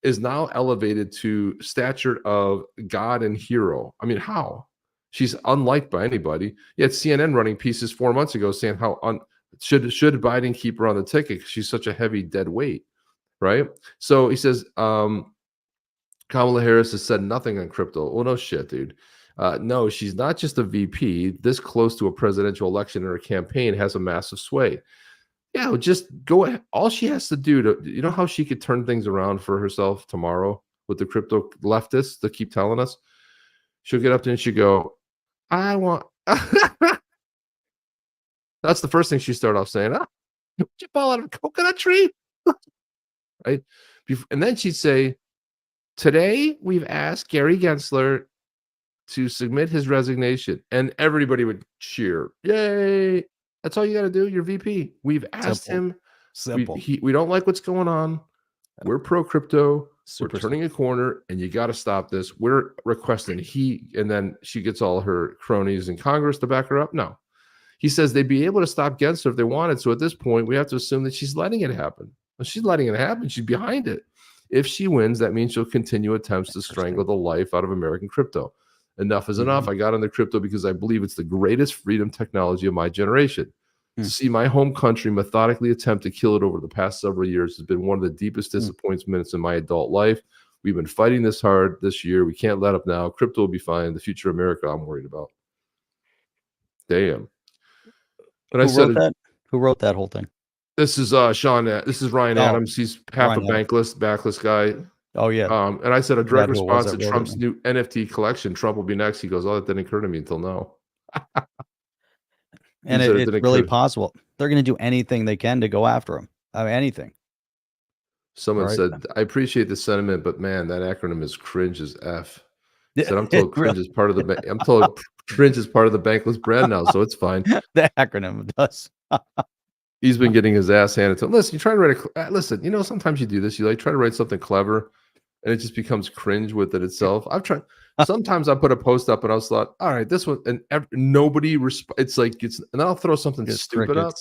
is now elevated to stature of God and hero. I mean, how? She's unliked by anybody. Yet CNN running pieces 4 months ago saying how should Biden keep her on the ticket because she's such a heavy dead weight, right? So he says, Kamala Harris has said nothing on crypto. Well, no shit, dude. No, she's not just a VP. This close to a presidential election in her campaign has a massive sway. Yeah, just go ahead. All she has to do you know how she could turn things around for herself tomorrow with the crypto leftists that keep telling us? She'll get up there and she'll go, I want. That's the first thing she started off saying. Did you fall out of a coconut tree? Right? And then she'd say, today, we've asked Gary Gensler to submit his resignation, and everybody would cheer. Yay! That's all you got to do. You're VP. We've asked him. Simple. We don't like what's going on. We're pro crypto. We're turning a corner, and you got to stop this. We're requesting and then she gets all her cronies in Congress to back her up. No. He says they'd be able to stop Gensler if they wanted. So at this point, we have to assume that she's letting it happen. Well, she's letting it happen. She's behind it. If she wins, that means she'll continue attempts to strangle the life out of American crypto. Enough is enough. I got into crypto because I believe it's the greatest freedom technology of my generation. To see my home country methodically attempt to kill it over the past several years has been one of the deepest disappointments in my adult life. We've been fighting this hard this year. We can't let up now. Crypto will be fine. The future of America, I'm worried about. Damn. And Who wrote that whole thing? This is Sean. This is Ryan Adams. He's half a backless guy. Oh yeah. And I said a direct response to Trump's new NFT collection. Trump will be next. He goes, "Oh, that didn't occur to me until now." And it's really possible they're going to do anything they can to go after him. I mean, anything. Someone said, "I appreciate the sentiment, but man, that acronym is cringe as F." Said, "I'm told cringe is part of the. I'm told cringe is part of the bankless brand now, so it's fine." The acronym does. He's been getting his ass handed to him. Listen, you try to write listen, sometimes you do this. You try to write something clever and it just becomes cringe with it itself. I've tried. Sometimes I put a post up and I was thought, all right, this one, and nobody it's like, and then I'll throw something stupid up,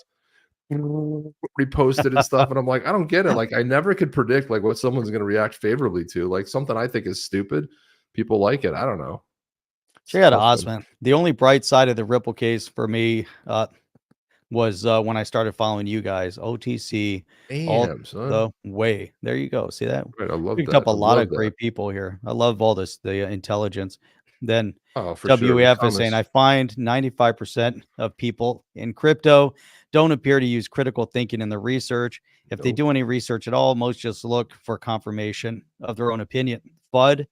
repost it and stuff. And I'm like, I don't get it. Like, I never could predict like what someone's going to react favorably to. Like something I think is stupid. People like it. I don't know. Check out Osman. The only bright side of the Ripple case for me, was when I started following you guys, OTC, all the way. There you go. See that? Right, I love Picked that. up a lot of great people here. I love all this, the intelligence. Then WEF is saying, I find 95% of people in crypto don't appear to use critical thinking in the research. If they do any research at all, most just look for confirmation of their own opinion. FUD,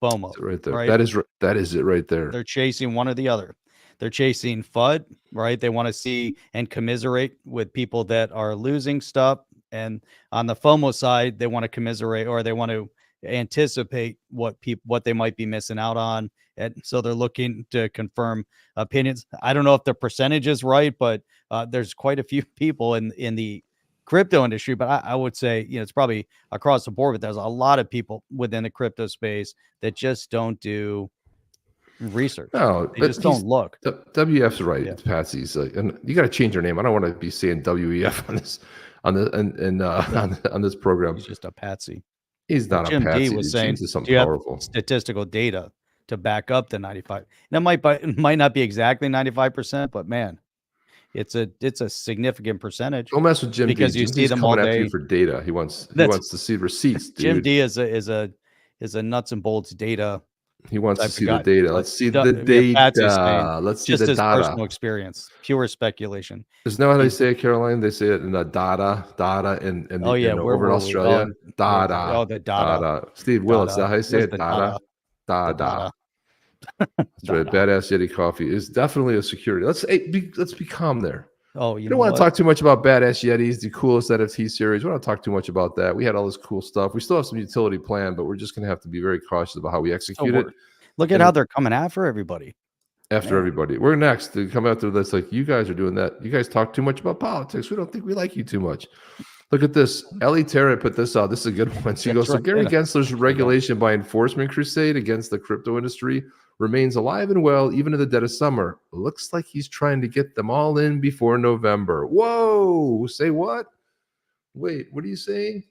FOMO. Right there. Right? That is it right there. They're chasing one or the other. They're chasing FUD, right? They want to see and commiserate with people that are losing stuff. And on the FOMO side, they want to commiserate, or they want to anticipate what they might be missing out on. And so they're looking to confirm opinions. I don't know if the percentage is right, but there's quite a few people in the crypto industry, but I would say, it's probably across the board, but there's a lot of people within the crypto space that just don't do research. No, they just don't look. WEF's right. Yeah. Patsy's and you got to change your name. I don't want to be saying WEF on this program. He's just a patsy. He's not Jim a patsy. D was saying, something do you powerful. have statistical data to back up the 95? That might not be exactly 95%, but man, it's a significant percentage. Don't mess with Jim D. Because you see them all day for data. He wants to see receipts. Dude. Jim D is a nuts and bolts data. He wants to see the data. Let's see the data. Let's see the data. Personal experience, pure speculation. Isn't that how they say it, Caroline? They say it in the data, and over in Australia. Data. Oh, the data. Steve Will, is that how you say it? Data. Data. That's right. Badass Yeti Coffee is definitely a security. Let's be calm there. Oh, you don't want to talk too much about Badass Yetis, the coolest NFT series. We don't talk too much about that. We had all this cool stuff. We still have some utility plan, but we're just going to have to be very cautious about how we execute it. Look at how they're coming after everybody. Everybody. We're next to come after this. Like, you guys are doing that. You guys talk too much about politics. We don't think we like you too much. Look at this. Ellie Terra put this out. This is a good one. She goes, so Gary Gensler's regulation by enforcement crusade against the crypto industry remains alive and well, even in the dead of summer. Looks like he's trying to get them all in before November. Whoa! Say what? Wait, what are you saying?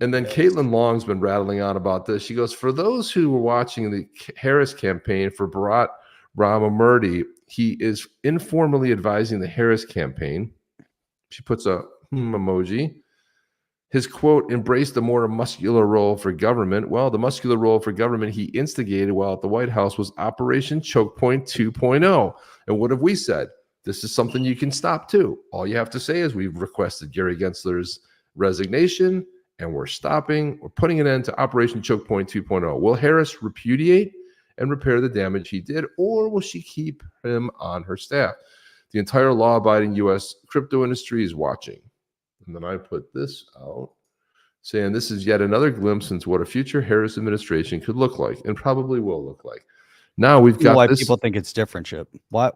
And then Caitlin Long's been rattling on about this. She goes, for those who were watching the Harris campaign for Bharat Ramamurti, he is informally advising the Harris campaign. She puts a emoji. His quote, embraced a more muscular role for government. Well, the muscular role for government he instigated while at the White House was Operation Choke Point 2.0. And what have we said? This is something you can stop too. All you have to say is we've requested Gary Gensler's resignation and we're putting an end to Operation Choke Point 2.0. Will Harris repudiate and repair the damage he did, or will she keep him on her staff? The entire law-abiding U.S. crypto industry is watching. And then I put this out saying this is yet another glimpse into what a future Harris administration could look like and probably will look like. Now we've got why people think it's different, Chip. Why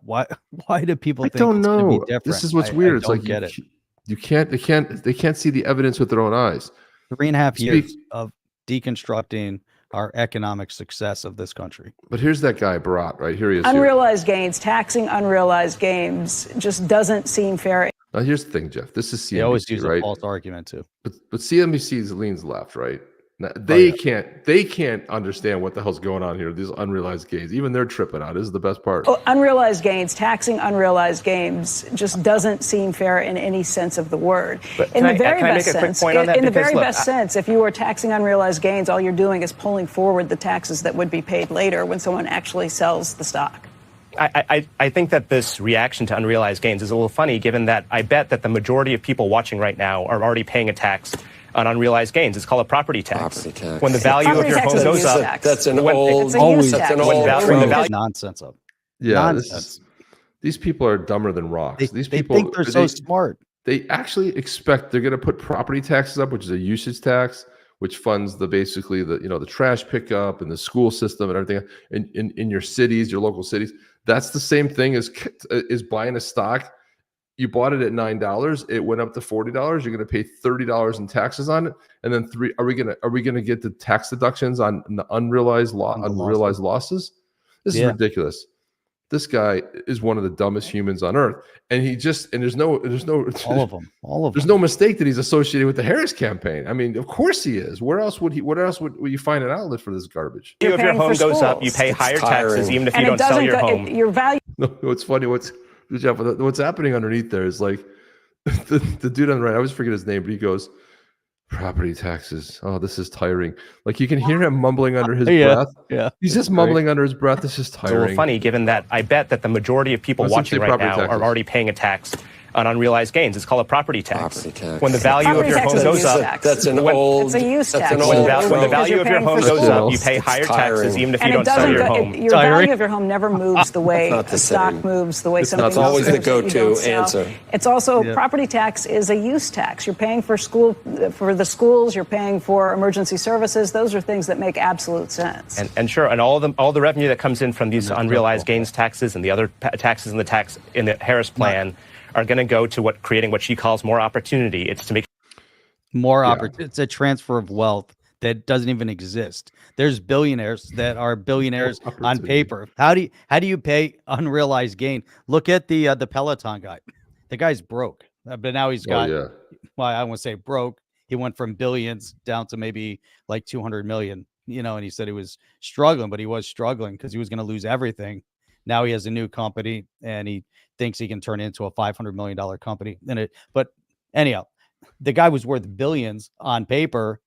do people think it's going to be different? This is what's weird. It's like they can't see the evidence with their own eyes. 3.5 years of deconstructing our economic success of this country. But here's that guy, Bharat, right? Here he is. Unrealized gains, taxing unrealized gains just doesn't seem fair. Now, here's the thing, Jeff. This is CNBC, they always use right? a false argument, too. But CNBC leans left, right? They can't understand what the hell's going on here. These unrealized gains, even they're tripping out. This is the best part. Well, unrealized gains, taxing unrealized gains just doesn't seem fair in any sense of the word. But in the very best sense, in the very best sense, if you are taxing unrealized gains, all you're doing is pulling forward the taxes that would be paid later when someone actually sells the stock. I think that this reaction to unrealized gains is a little funny, given that I bet that the majority of people watching right now are already paying a tax on unrealized gains. It's called a property tax. When the value of your home goes up, that's an old nonsense of. Yeah, nonsense. These people are dumber than rocks. They think they're so smart. They actually expect they're going to put property taxes up, which is a usage tax, which funds basically the trash pickup and the school system and everything in your cities, your local cities. That's the same thing as buying a stock. You bought it at $9. It went up to $40. You're going to pay $30 in taxes on it, and then are we going to get the tax deductions on the unrealized losses? This is ridiculous. This guy is one of the dumbest humans on earth, and there's no all of them. There's no mistake that he's associated with the Harris campaign. I mean, of course he is. Where else would you find an outlet for this garbage? If your home goes up, you pay higher taxes, even if you don't sell your home. Your value. No, what's funny? What's happening underneath there is like the dude on the right. I always forget his name, but he goes, "Property taxes. Oh, this is tiring." Like you can hear him mumbling under his breath. Yeah, he's just mumbling under his breath. This is tiring. It's a little funny, given that I bet that the majority of people watching right now are already paying a tax on unrealized gains. It's called a property tax. When the value of your home goes up, that's an old. It's a use tax. When the value of your home goes up, you pay higher taxes, even if you don't sell your home. Your value of your home never moves the way a stock moves, the way something else moves. It's always the go-to answer. It's also property tax is a use tax. You're paying for the schools. You're paying for emergency services. Those are things that make absolute sense. And sure, and all the revenue that comes in from these unrealized gains taxes and the other taxes in the Harris plan are going to go to creating what she calls more opportunity. It's to make more opportunity. It's a transfer of wealth that doesn't even exist. There's billionaires that are billionaires on paper. How do you pay unrealized gain? Look at the Peloton guy. The guy's broke, but now he's got. Well, I won't say broke. He went from billions down to maybe like 200 million. And he said he was struggling, but he was struggling because he was going to lose everything. Now he has a new company, and he thinks he can turn it into a $500 million company. But anyhow, the guy was worth billions on paper.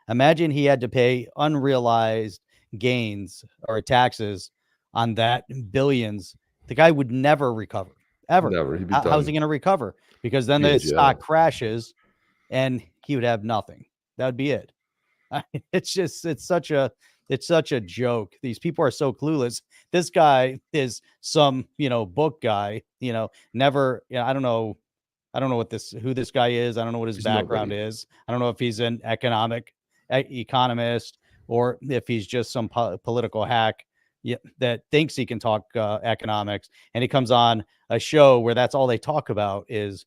Imagine he had to pay unrealized gains or taxes on that billions. The guy would never recover, ever. Never. How's he going to recover? Because then the stock crashes, and he would have nothing. That would be it. It's such a joke. These people are so clueless. This guy is some, book guy, never, I don't know who this guy is. I don't know what his background is. I don't know if he's an economist or if he's just some political hack that thinks he can talk economics. And he comes on a show where that's all they talk about is,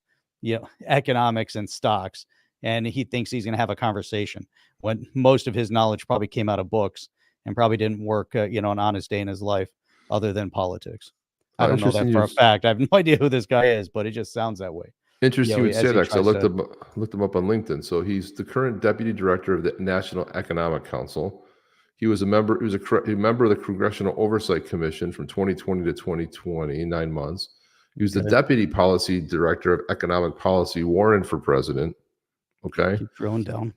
economics and stocks. And he thinks he's going to have a conversation when most of his knowledge probably came out of books and probably didn't work, an honest day in his life other than politics. I don't know that for a fact. I have no idea who this guy is, but it just sounds that way. Interesting you would say that, because I looked him up on LinkedIn. So he's the current deputy director of the National Economic Council. He was a member. He was a member of the Congressional Oversight Commission from 2020 to 2020, 9 months. He was the deputy policy director of economic policy, Warren for president. Okay, keep drilling down.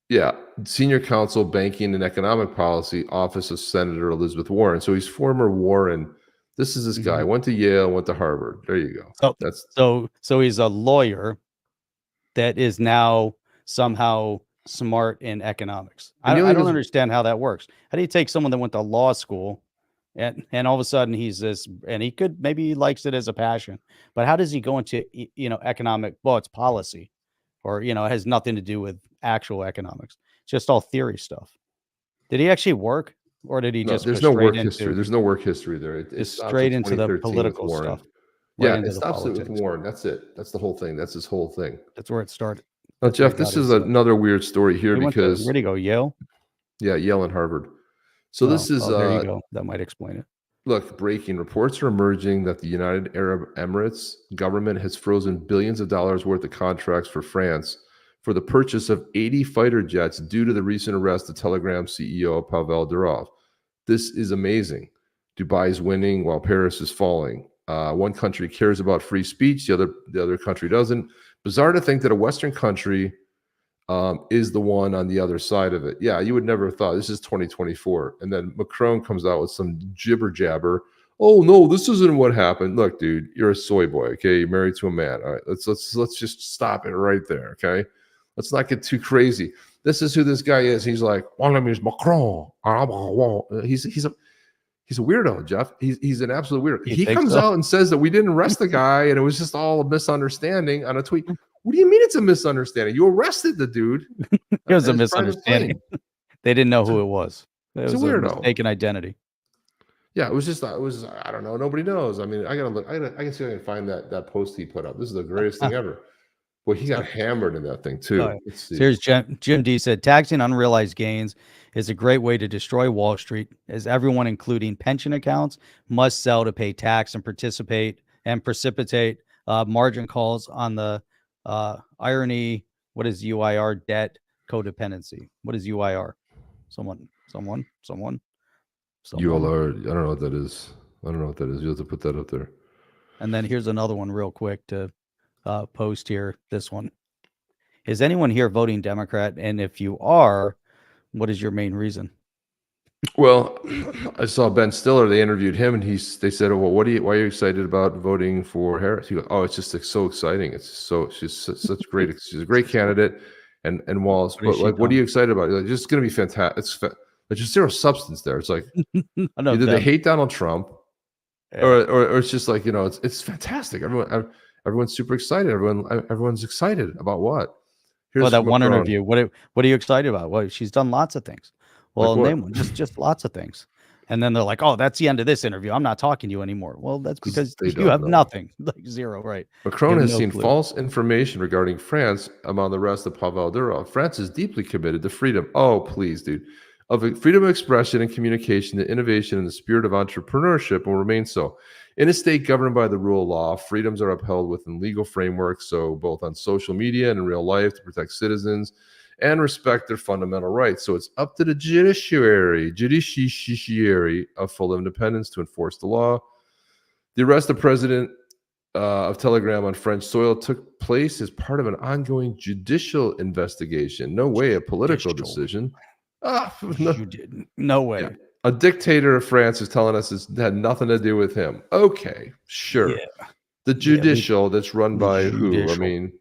Yeah, senior counsel, banking and economic policy, office of Senator Elizabeth Warren. So he's former Warren. This is this guy. Went to Yale, went to Harvard. There you go. So he's a lawyer that is now somehow smart in economics. I don't understand how that works. How do you take someone that went to law school and all of a sudden he's this, and maybe he likes it as a passion, but how does he go into, economic, it's policy or, it has nothing to do with actual economics. It's just all theory stuff. Did he actually work, or did he just? There's no work history. There's no work history there. It's straight into the political stuff. Yeah, it stops it with Warren. That's it. That's the whole thing. That's his whole thing. That's where it started. Now, Jeff, this is another weird story here because where'd he go? Yale. Yeah, Yale and Harvard. So this is there you go. That might explain it. Look, breaking reports are emerging that the United Arab Emirates government has frozen billions of dollars worth of contracts for France for the purchase of 80 fighter jets due to the recent arrest of Telegram CEO Pavel Durov. This is amazing. Dubai is winning while Paris is falling. One country cares about free speech, the other country doesn't. Bizarre to think that a Western country is the one on the other side of it. Yeah, you would never have thought. This is 2024. And then Macron comes out with some jibber jabber. Oh no, this isn't what happened. Look, dude, you're a soy boy. Okay, you're married to a man. All right, let's just stop it right there. Okay, let's not get too crazy. This is who this guy is. He's like, my name is Macron. He's a weirdo, Jeff. He's an absolute weirdo. He comes out and says that we didn't arrest the guy and it was just all a misunderstanding on a tweet. What do you mean it's a misunderstanding? You arrested the dude. It was a misunderstanding. They didn't know who it was. It was a weirdo. Mistaken identity. Yeah, it was I don't know. Nobody knows. I mean, I gotta look. I can see if I can find that post he put up. This is the greatest thing ever. Boy, he got hammered in that thing too. Let's see. So here's Jim D said, taxing unrealized gains is a great way to destroy Wall Street, as everyone, including pension accounts, must sell to pay tax and precipitate margin calls on the irony. What is UIR? Debt codependency. What is UIR? Someone. ULR. I don't know what that is. You have to put that up there. And then here's another one real quick to post here. This one. Is anyone here voting Democrat? And if you are, what is your main reason? Well, I saw Ben Stiller. They interviewed him, and they said, "Oh, well, why are you excited about voting for Harris?" He goes, "Oh, it's just so exciting. She's such great. She's a great candidate." And Wallace, but like, what are you excited about? Like, it's going to be fantastic. There's just zero substance there. It's like either they hate Donald Trump, or it's just like, it's fantastic. Everyone's super excited. Everyone's excited about what? Here's that one interview. What are you excited about? Well, she's done lots of things. Well, like name one. Just lots of things. And then they're like, "Oh, that's the end of this interview. I'm not talking to you anymore." Well, that's because you have nothing, like zero, right? Macron has seen false information regarding France among the rest of Pavel Durov. France is deeply committed to freedom. Oh, please, dude. Of freedom of expression and communication, to innovation, and the spirit of entrepreneurship will remain so. In a state governed by the rule of law, freedoms are upheld within legal frameworks, so both on social media and in real life, to protect citizens and respect their fundamental rights. So it's up to the judiciary of full independence to enforce the law. The arrest of President of Telegram on French soil took place as part of an ongoing judicial investigation. No way a political decision. No way. Yeah. A dictator of France is telling us it had nothing to do with him. Okay, sure. Yeah. The judicial that's run by who? I mean,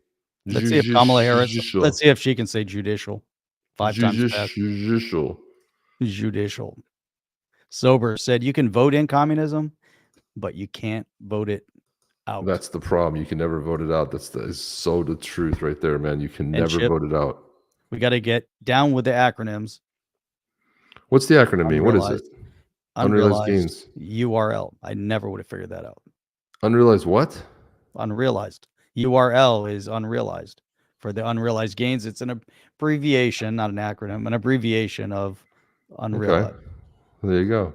let's see if Kamala Harris. Let's see if she can say judicial 5 times fast. Judicial. Sober said you can vote in communism, but you can't vote it out. That's the problem. You can never vote it out. That's so the truth right there, man. You can never vote it out. We got to get down with the acronyms. What's the acronym mean? What is it? Unrealized gains. URL. I never would have figured that out. Unrealized what? Unrealized. URL is unrealized. For the unrealized gains, it's an abbreviation, not an acronym, an abbreviation of unrealized. Okay. There you go.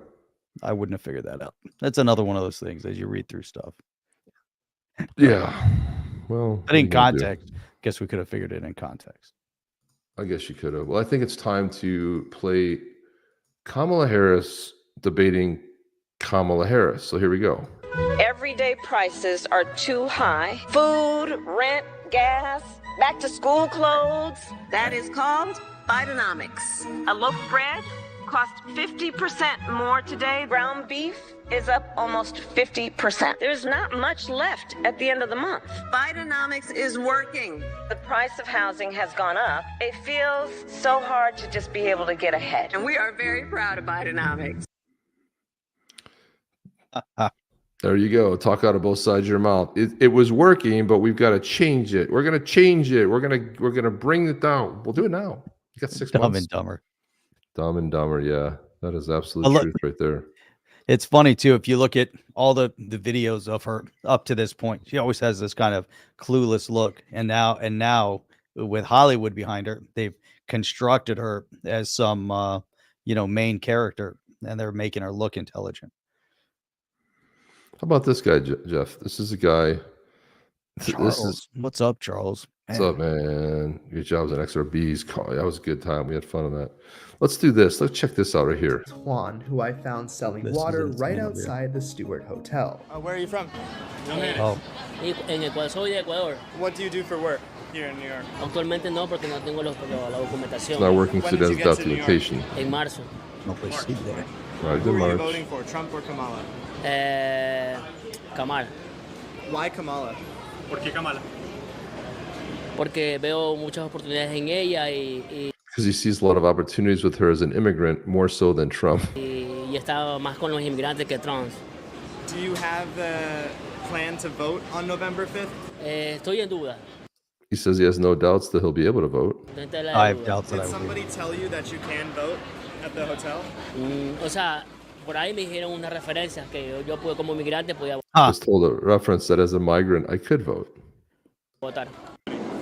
I wouldn't have figured that out. That's another one of those things as you read through stuff. Yeah. Well, but in context, guess we could have figured it in context. I guess you could have. Well, I think it's time to play Kamala Harris debating Kamala Harris. So here we go. Everyday prices are too high. Food, rent, gas, back to school clothes. That is called Bidenomics. A loaf of bread cost 50% more today. Ground beef is up almost 50%. There's not much left at the end of the month. Bidenomics is working. The price of housing has gone up. It feels so hard to just be able to get ahead. And we are very proud of Bidenomics. There you go. Talk out of both sides of your mouth. It was working, but we've got to change it. We're going to change it. We're going to bring it down. We'll do it now. You got 6 months. Dumb and Dumber. Dumb and Dumber. Yeah, that is absolute truth right there. It's funny too. If you look at all the videos of her up to this point, she always has this kind of clueless look. And now with Hollywood behind her, they've constructed her as some, main character, and they're making her look intelligent. How about this guy, Jeff? This is a guy. Charles. What's up, Charles? What's up, man? Good jobs on XRBs. That was a good time. We had fun on that. Let's do this. Let's check this out right here. Juan, who I found selling water right outside the Stewart Hotel. Where are you from? Oh. En Ecuador, soy de Ecuador. What do you do for work here in New York? Actualmente no, porque no tengo la documentación. It's not working because it has documentation. En marzo. Right, Who in are you March. voting for, Trump or Kamala? Kamala. Why Kamala? ¿Por qué Kamala? Porque veo muchas oportunidades en ella y Because he sees a lot of opportunities with her as an immigrant, more so than Trump. y está más con los inmigrantes que Trump. Do you have the plan to vote on November 5th? Estoy en duda. He says he has no doubts that he'll be able to vote. I have doubts that Did I will. somebody tell you that you can vote at the hotel? O sea, por ahí me dijeron unas referencias que yo pude como inmigrante podía I was told a reference that as a migrant, I could vote. votar.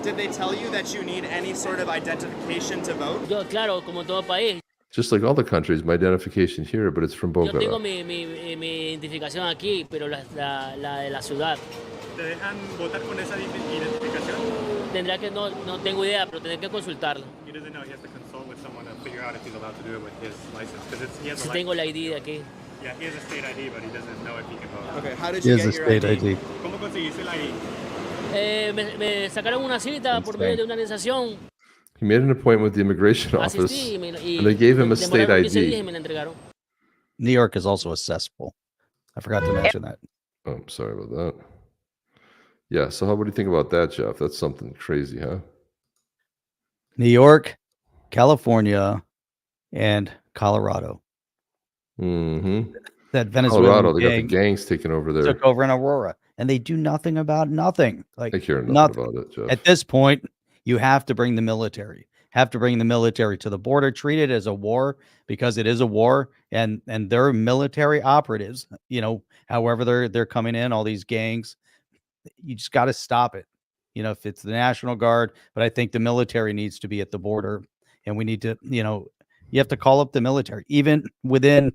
Did they tell you that you need any sort of identification to vote? Yo, claro, como en todo país, Just like all the countries, my identification here, but it's from yo tengo Bogota. mi identificación aquí, pero la de la ciudad. ¿Te dejan votar con esa identificación? Tendrá que, no tengo idea, pero tendré que consultarla. He doesn't know. He has to consult with someone to figure out if he's allowed to do it with his license. Because he has Si a tengo license. la ID de aquí. Yeah, he has a state ID, but he doesn't know if he can vote. Okay, how did He you has a get your state ID? ID. ¿Cómo conseguiste la ID? Me sacaron una cita por medio de una organización. He made an appointment with the immigration office, Asistí and they gave him a state demoraron 15 días y ID. me la entregaron. New York is also a cesspool. I forgot to mention that. Oh, I'm sorry about that. Yeah, so what do you think about that, Jeff? That's something crazy, huh? New York, California, and Colorado. Mm-hmm. That Venezuelan Colorado, they got the gang gangs taking over there. took over in Aurora, and they do nothing about nothing. Like They care nothing nothing. about it, Jeff. At this point, you have to bring the military. Have to bring the military to the border. Treat it as a war because it is a war, and they're military operatives. You know, however they're coming in, all these gangs. You just got to stop it. You know, if it's the National Guard, but I think the military needs to be at the border, and we need to. You know, you have to call up the military, even within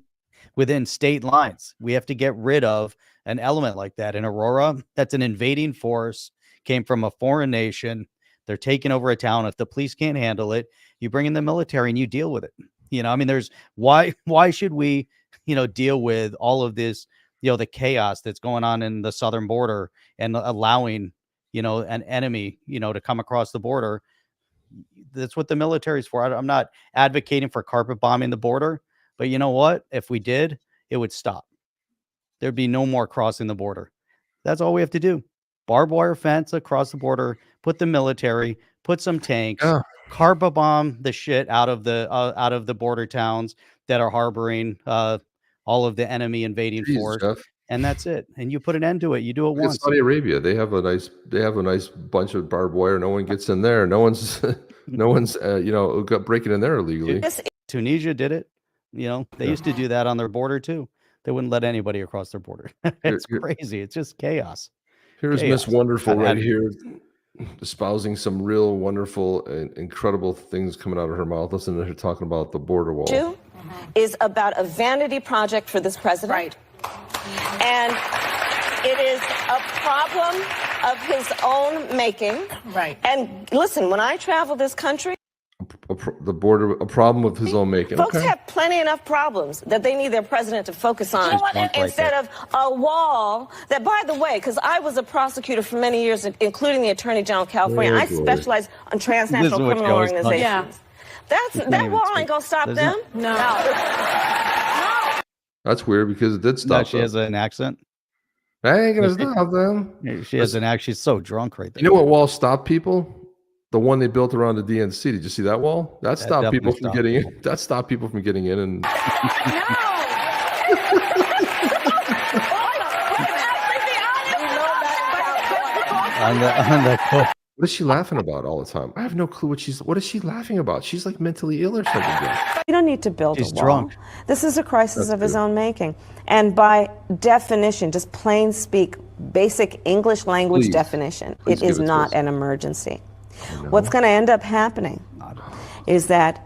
state lines. We have to get rid of an element like that. In Aurora, that's an invading force, came from a foreign nation. They're taking over a town. If the police can't handle it, you bring in the military and you deal with it. You know, I mean, there's why should we, you know, deal with all of this, you know, the chaos that's going on in the southern border and allowing, you know, an enemy, you know, to come across the border. That's what the military is for. I'm not advocating for carpet bombing the border, but you know what? If we did, it would stop. There'd be no more crossing the border. That's all we have to do. Barbed wire fence across the border, put the military, put some tanks, carpet bomb the shit out of the border towns that are harboring all of the enemy invading force. Jeff. And that's it. And you put an end to it. You do it once. Saudi Arabia, they have a nice bunch of barbed wire. No one gets in there. No one's you know, got breaking in there illegally. Tunisia did it. You know, they used to do that on their border too. They wouldn't let anybody across their border. It's crazy. It's just chaos. Here's Miss Wonderful right here, espousing some real wonderful and incredible things coming out of her mouth. Listen to her talking about the border wall. Is about a vanity project for this president. Right. And it is a problem of his own making. Right. And listen, when I travel this country, a problem with his own making. Folks have plenty enough problems that they need their president to focus on instead of a wall that, by the way, because I was a prosecutor for many years, including the Attorney General of California, I specialize on transnational criminal organizations. Yeah. That wall ain't going to stop them. No. That's weird because it did stop them. She has an accent. I ain't going to stop them. She has an accent. She's so drunk right there. You know what wall stopped people? The one they built around the DNC. Did you see that wall? That stopped people from getting in. That stopped people from getting in. And what is she laughing about all the time? I have no clue what is she laughing about? She's like mentally ill or something. You don't need to build a wall. Drunk. This is a crisis of his own making. And by definition, just plain speak, basic English language definition, it is not an emergency. What's going to end up happening is that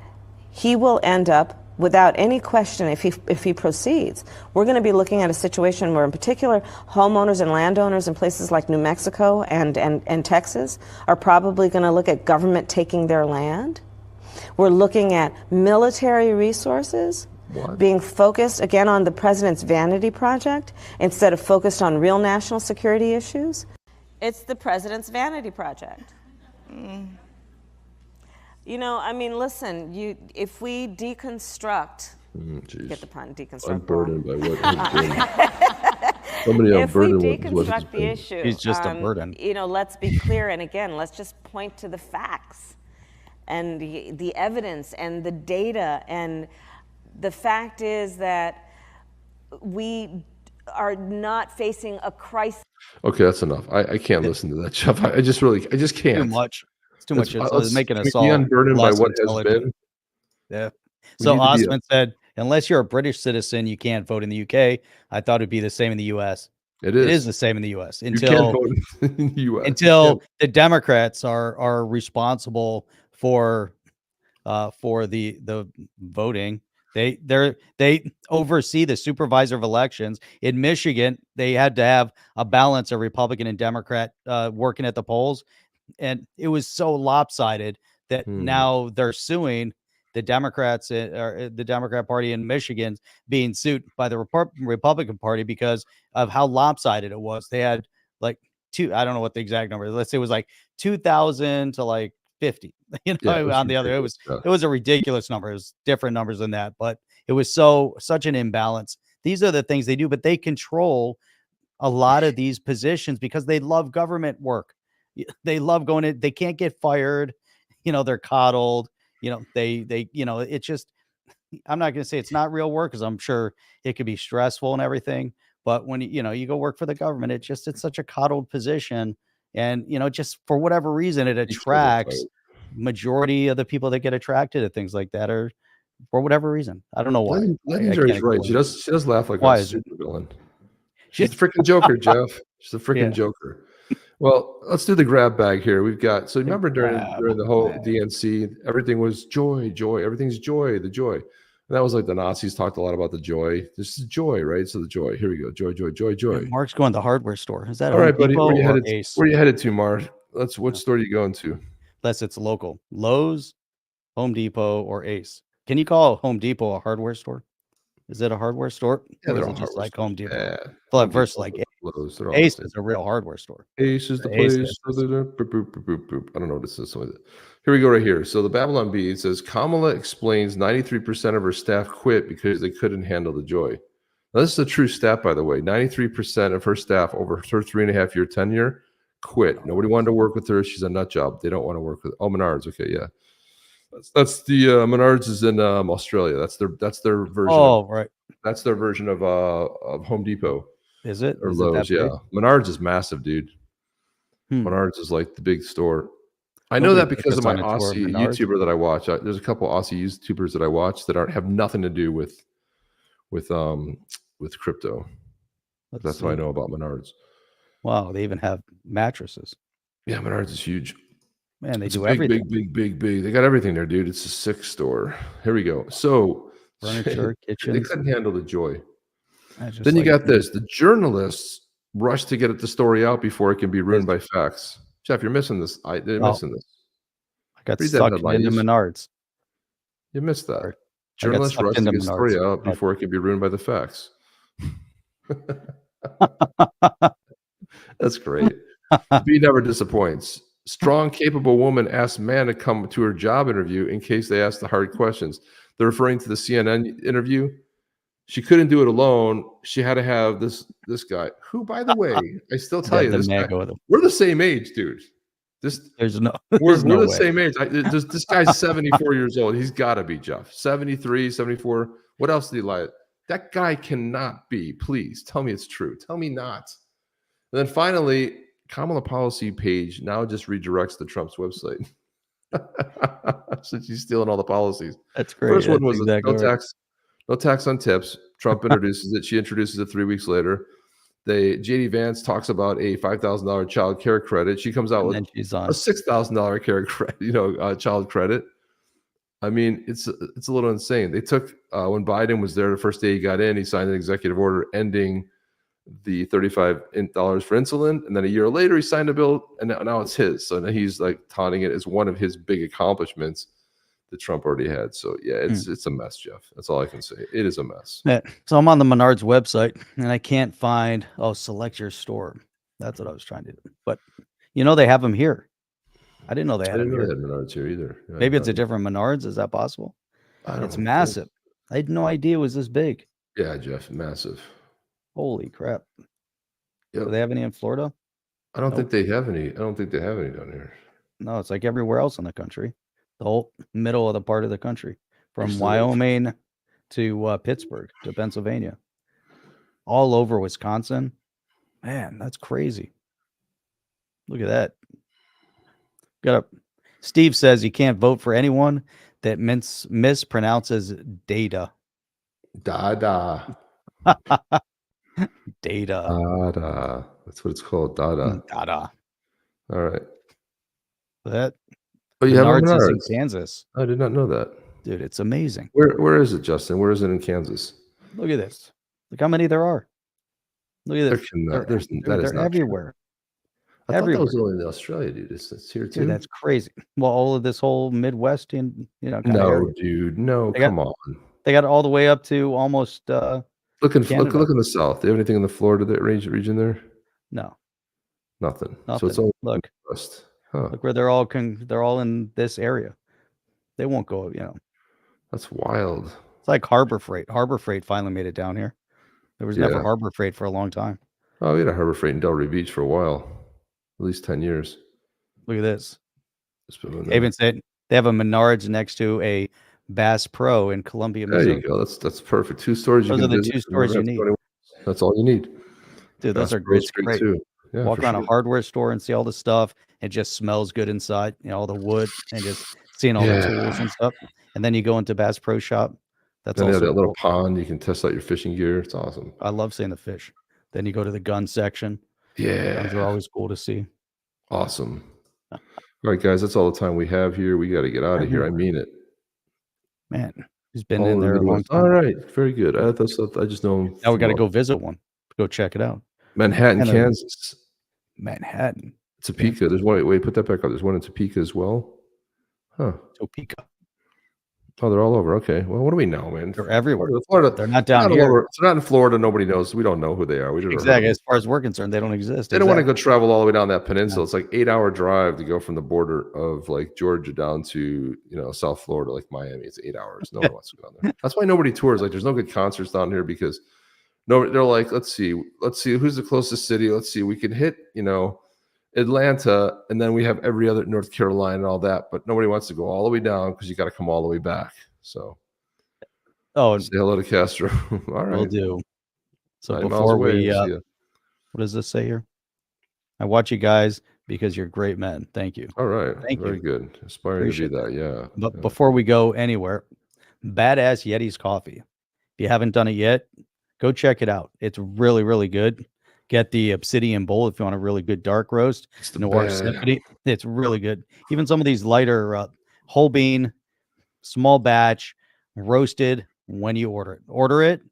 he will end up without any question, if he proceeds, we're going to be looking at a situation where, in particular, homeowners and landowners in places like New Mexico and Texas are probably going to look at government taking their land. We're looking at military resources being focused, again, on the president's vanity project instead of focused on real national security issues. It's the president's vanity project. You know, I mean, listen, if we deconstruct, get the pun, deconstruct. I'm burdened by what has been. Somebody if we deconstruct the issue, he's just a burden. You know, let's be clear, and again, let's just point to the facts and the evidence and the data. And the fact is that we are not facing a crisis. Okay, that's enough. I can't listen to that, Jeff. I just can't. Too much. It's too much. It's making us all unburdened by what has been. Yeah. So Osman said, unless you're a British citizen, you can't vote in the UK. I thought it'd be the same in the US. It is. It is the same in the US until you can't vote in the US. Until the Democrats are responsible for the voting. They oversee the supervisor of elections. In Michigan, they had to have a balance of Republican and Democrat working at the polls. And it was so lopsided that now they're suing the Democrats or the Democrat Party in Michigan, being sued by the Republican Party because of how lopsided it was. They had like I don't know what the exact number is. Let's say it was like 2,000 to like 50, on the other, it was a ridiculous number. It was different numbers than that, but it was such an imbalance. These are the things they do, but they control a lot of these positions because they love government work. They love going in. They can't get fired. They're coddled. It's just, I'm not going to say it's not real work, because I'm sure it could be stressful and everything. But when you go work for the government, it's such a coddled position. And, just for whatever reason, it attracts majority of the people that get attracted to things like that, or for whatever reason. I don't know why. Legendary's right. She does laugh like a super villain. She's the freaking Joker, Jeff. She's the freaking Joker. Well, let's do the grab bag here. We've got, so remember during the whole DNC, everything was joy. Everything's joy, the joy. And that was like the Nazis talked a lot about the joy. This is joy, right? So the joy. Here we go. Joy. Yeah, Mark's going to the hardware store. Is that all right, buddy? Where are you headed to, Mark? What store are you going to? Unless it's local. Lowe's, Home Depot, or Ace. Can you call Home Depot a hardware store? Is it a hardware store? Yeah, or is it just like Home Depot? But versus like Lowe's, Ace is a real hardware store. Ace is the place. I don't know what this is. Here we go right here. So the Babylon Bee, it says, Kamala explains 93% of her staff quit because they couldn't handle the joy. Now, this is a true stat, by the way. 93% of her staff over her 3.5-year tenure quit. Nobody wanted to work with her. She's a nut job. They don't want to work with. Oh, Menards. Okay, yeah. That's the Menards is in Australia. That's their version. Oh, right. That's their version of Home Depot. Is it? Or Lowe's? Yeah. Menards is massive, dude. Menards is like the big store. I know that because of my Aussie YouTuber that I watch. There's a couple Aussie YouTubers that I watch that have nothing to do with crypto. That's what I know about Menards. Wow, they even have mattresses. Yeah, Menards is huge. Man, they do everything. Big. They got everything there, dude. It's a sick store. Here we go. So furniture, kitchen. They couldn't handle the joy. Then you got this. The journalists rush to get the story out before it can be ruined by facts. Jeff, you're missing this. They're missing this. I got sucked into Menards. You missed that. Journalists rush to get the story out before it can be ruined by the facts. That's great. B never disappoints. Strong, capable woman asks man to come to her job interview in case they ask the hard questions. They're referring to the CNN interview. She couldn't do it alone. She had to have this guy, who, by the way, I still tell you this guy, we're the same age, dude. We're the same age. This guy's 74 years old. He's got to be, Jeff. 73, 74. What else did he lie? That guy cannot be. Please tell me it's true. Tell me not. And then finally, Kamala policy page now just redirects to Trump's website. Since he's stealing all the policies. That's great. First one was no tax on tips. Trump introduces it. She introduces it 3 weeks later. JD Vance talks about a $5,000 child care credit. She comes out with a $6,000 care credit, child credit. I mean, it's a little insane. They took when Biden was there the first day he got in, he signed an executive order ending the $35 for insulin, and then a year later he signed a bill, and now it's his. So now he's like taunting it as one of his big accomplishments that Trump already had. So yeah, it's a mess, Jeff. That's all I can say. It is a mess. Yeah. So I'm on the Menards website and I can't find select your store. That's what I was trying to do. But they have them here. I didn't know they had them here. They had Menards here either. Maybe it's a different Menards. Is that possible? It's massive. I had no idea it was this big. Yeah, Jeff, massive. Holy crap. Yep. Do they have any in Florida? I don't think they have any. I don't think they have any down here. No, it's like everywhere else in the country. The whole middle of the part of the country, from Wyoming to Pittsburgh to Pennsylvania, all over Wisconsin. Man, that's crazy. Look at that. Steve says you can't vote for anyone that mispronounces data. Dada. Data. Dada. That's what it's called. Dada. Dada. All right. That. Oh, you have Menards in Kansas. I did not know that. Dude, it's amazing. Where is it, Justin? Where is it in Kansas? Look at this. Look how many there are. Look at this. They're everywhere. I thought that was only in Australia, dude. It's here too. Dude, that's crazy. Well, all of this whole Midwest and No, dude. No, come on. They got all the way up to almost look in the south. Do you have anything in the Florida region there? No. Nothing. So it's all Midwest. Huh. Look where they're all in this area. They won't go, That's wild. It's like Harbor Freight. Harbor Freight finally made it down here. There was never Harbor Freight for a long time. Oh, we had a Harbor Freight in Delray Beach for a while. At least 10 years. Look at this. They even said they have a Menards next to a Bass Pro in Columbia, Missouri. There you go. That's perfect. 2 stores. Those are the 2 stores you need. That's all you need. Dude, those are great too. Yeah, walk around a hardware store and see all the stuff. It just smells good inside, all the wood and just seeing all the tools and stuff. And then you go into Bass Pro Shop. That's also also that little pond. You can test out your fishing gear. It's awesome. I love seeing the fish. Then you go to the gun section. Yeah. Those are always cool to see. Awesome. All right, guys, that's all the time we have here. We got to get out of here. I mean it. Man, he's been in there a long time. All right. Very good. I just know him. Now we got to go visit one. Go check it out. Manhattan, Kansas. Manhattan. Topeka. There's one. Wait, put that back up. There's one in Topeka as well. Huh. Topeka. Oh, they're all over. Okay. Well, what do we know, man? They're everywhere. Florida. They're not down here. They're not in Florida. Nobody knows. We don't know who they are. Exactly. As far as we're concerned, they don't exist. They don't want to go travel all the way down that peninsula. It's like 8-hour drive to go from the border of like Georgia down to South Florida, like Miami. It's 8 hours. No one wants to go down there. That's why nobody tours. Like, there's no good concerts down here because they're like, let's see who's the closest city. Let's see, we can hit Atlanta, and then we have every other North Carolina and all that, but nobody wants to go all the way down because you got to come all the way back. So, say hello to Castro. All right, we'll do. So before we, what does this say here? I watch you guys because you're great men. Thank you. All right, thank you. Very good. Aspiring to be that. Yeah. But before we go anywhere, Badass YETIS coffee. If you haven't done it yet, go check it out. It's really, really good. Get the Obsidian Bowl if you want a really good dark roast. Noir Symphony. It's really good. Even some of these lighter whole bean, small batch, roasted when you order it.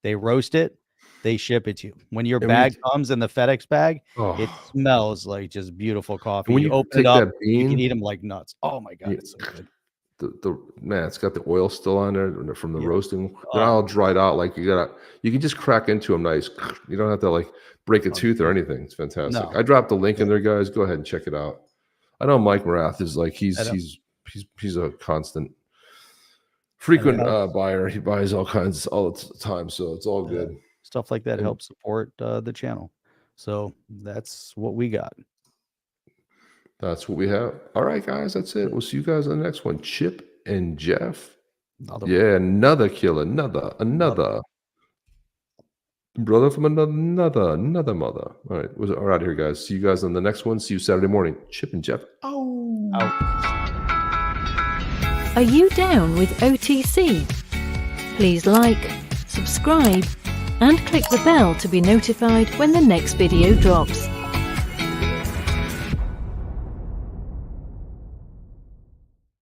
They roast it. They ship it to you. When your bag comes in the FedEx bag, it smells like just beautiful coffee. When you open it up, you can eat them like nuts. Oh my God, it's so good. Man, it's got the oil still on there from the roasting. They're all dried out. Like you can just crack into them nice. You don't have to like break a tooth or anything. It's fantastic. No. I dropped the link in there, guys. Go ahead and check it out. I know Mike Marath is like he's a constant, frequent buyer. He buys all kinds all the time, so it's all good. Stuff like that helps support the channel. So that's what we got. That's what we have. All right, guys, that's it. We'll see you guys on the next one. Chip and Jeff. Another killer. Another. Brother from another mother. All right, we're out here, guys. See you guys on the next one. See you Saturday morning. Chip and Jeff. Out. Are you down with OTC? Please like, subscribe, and click the bell to be notified when the next video drops.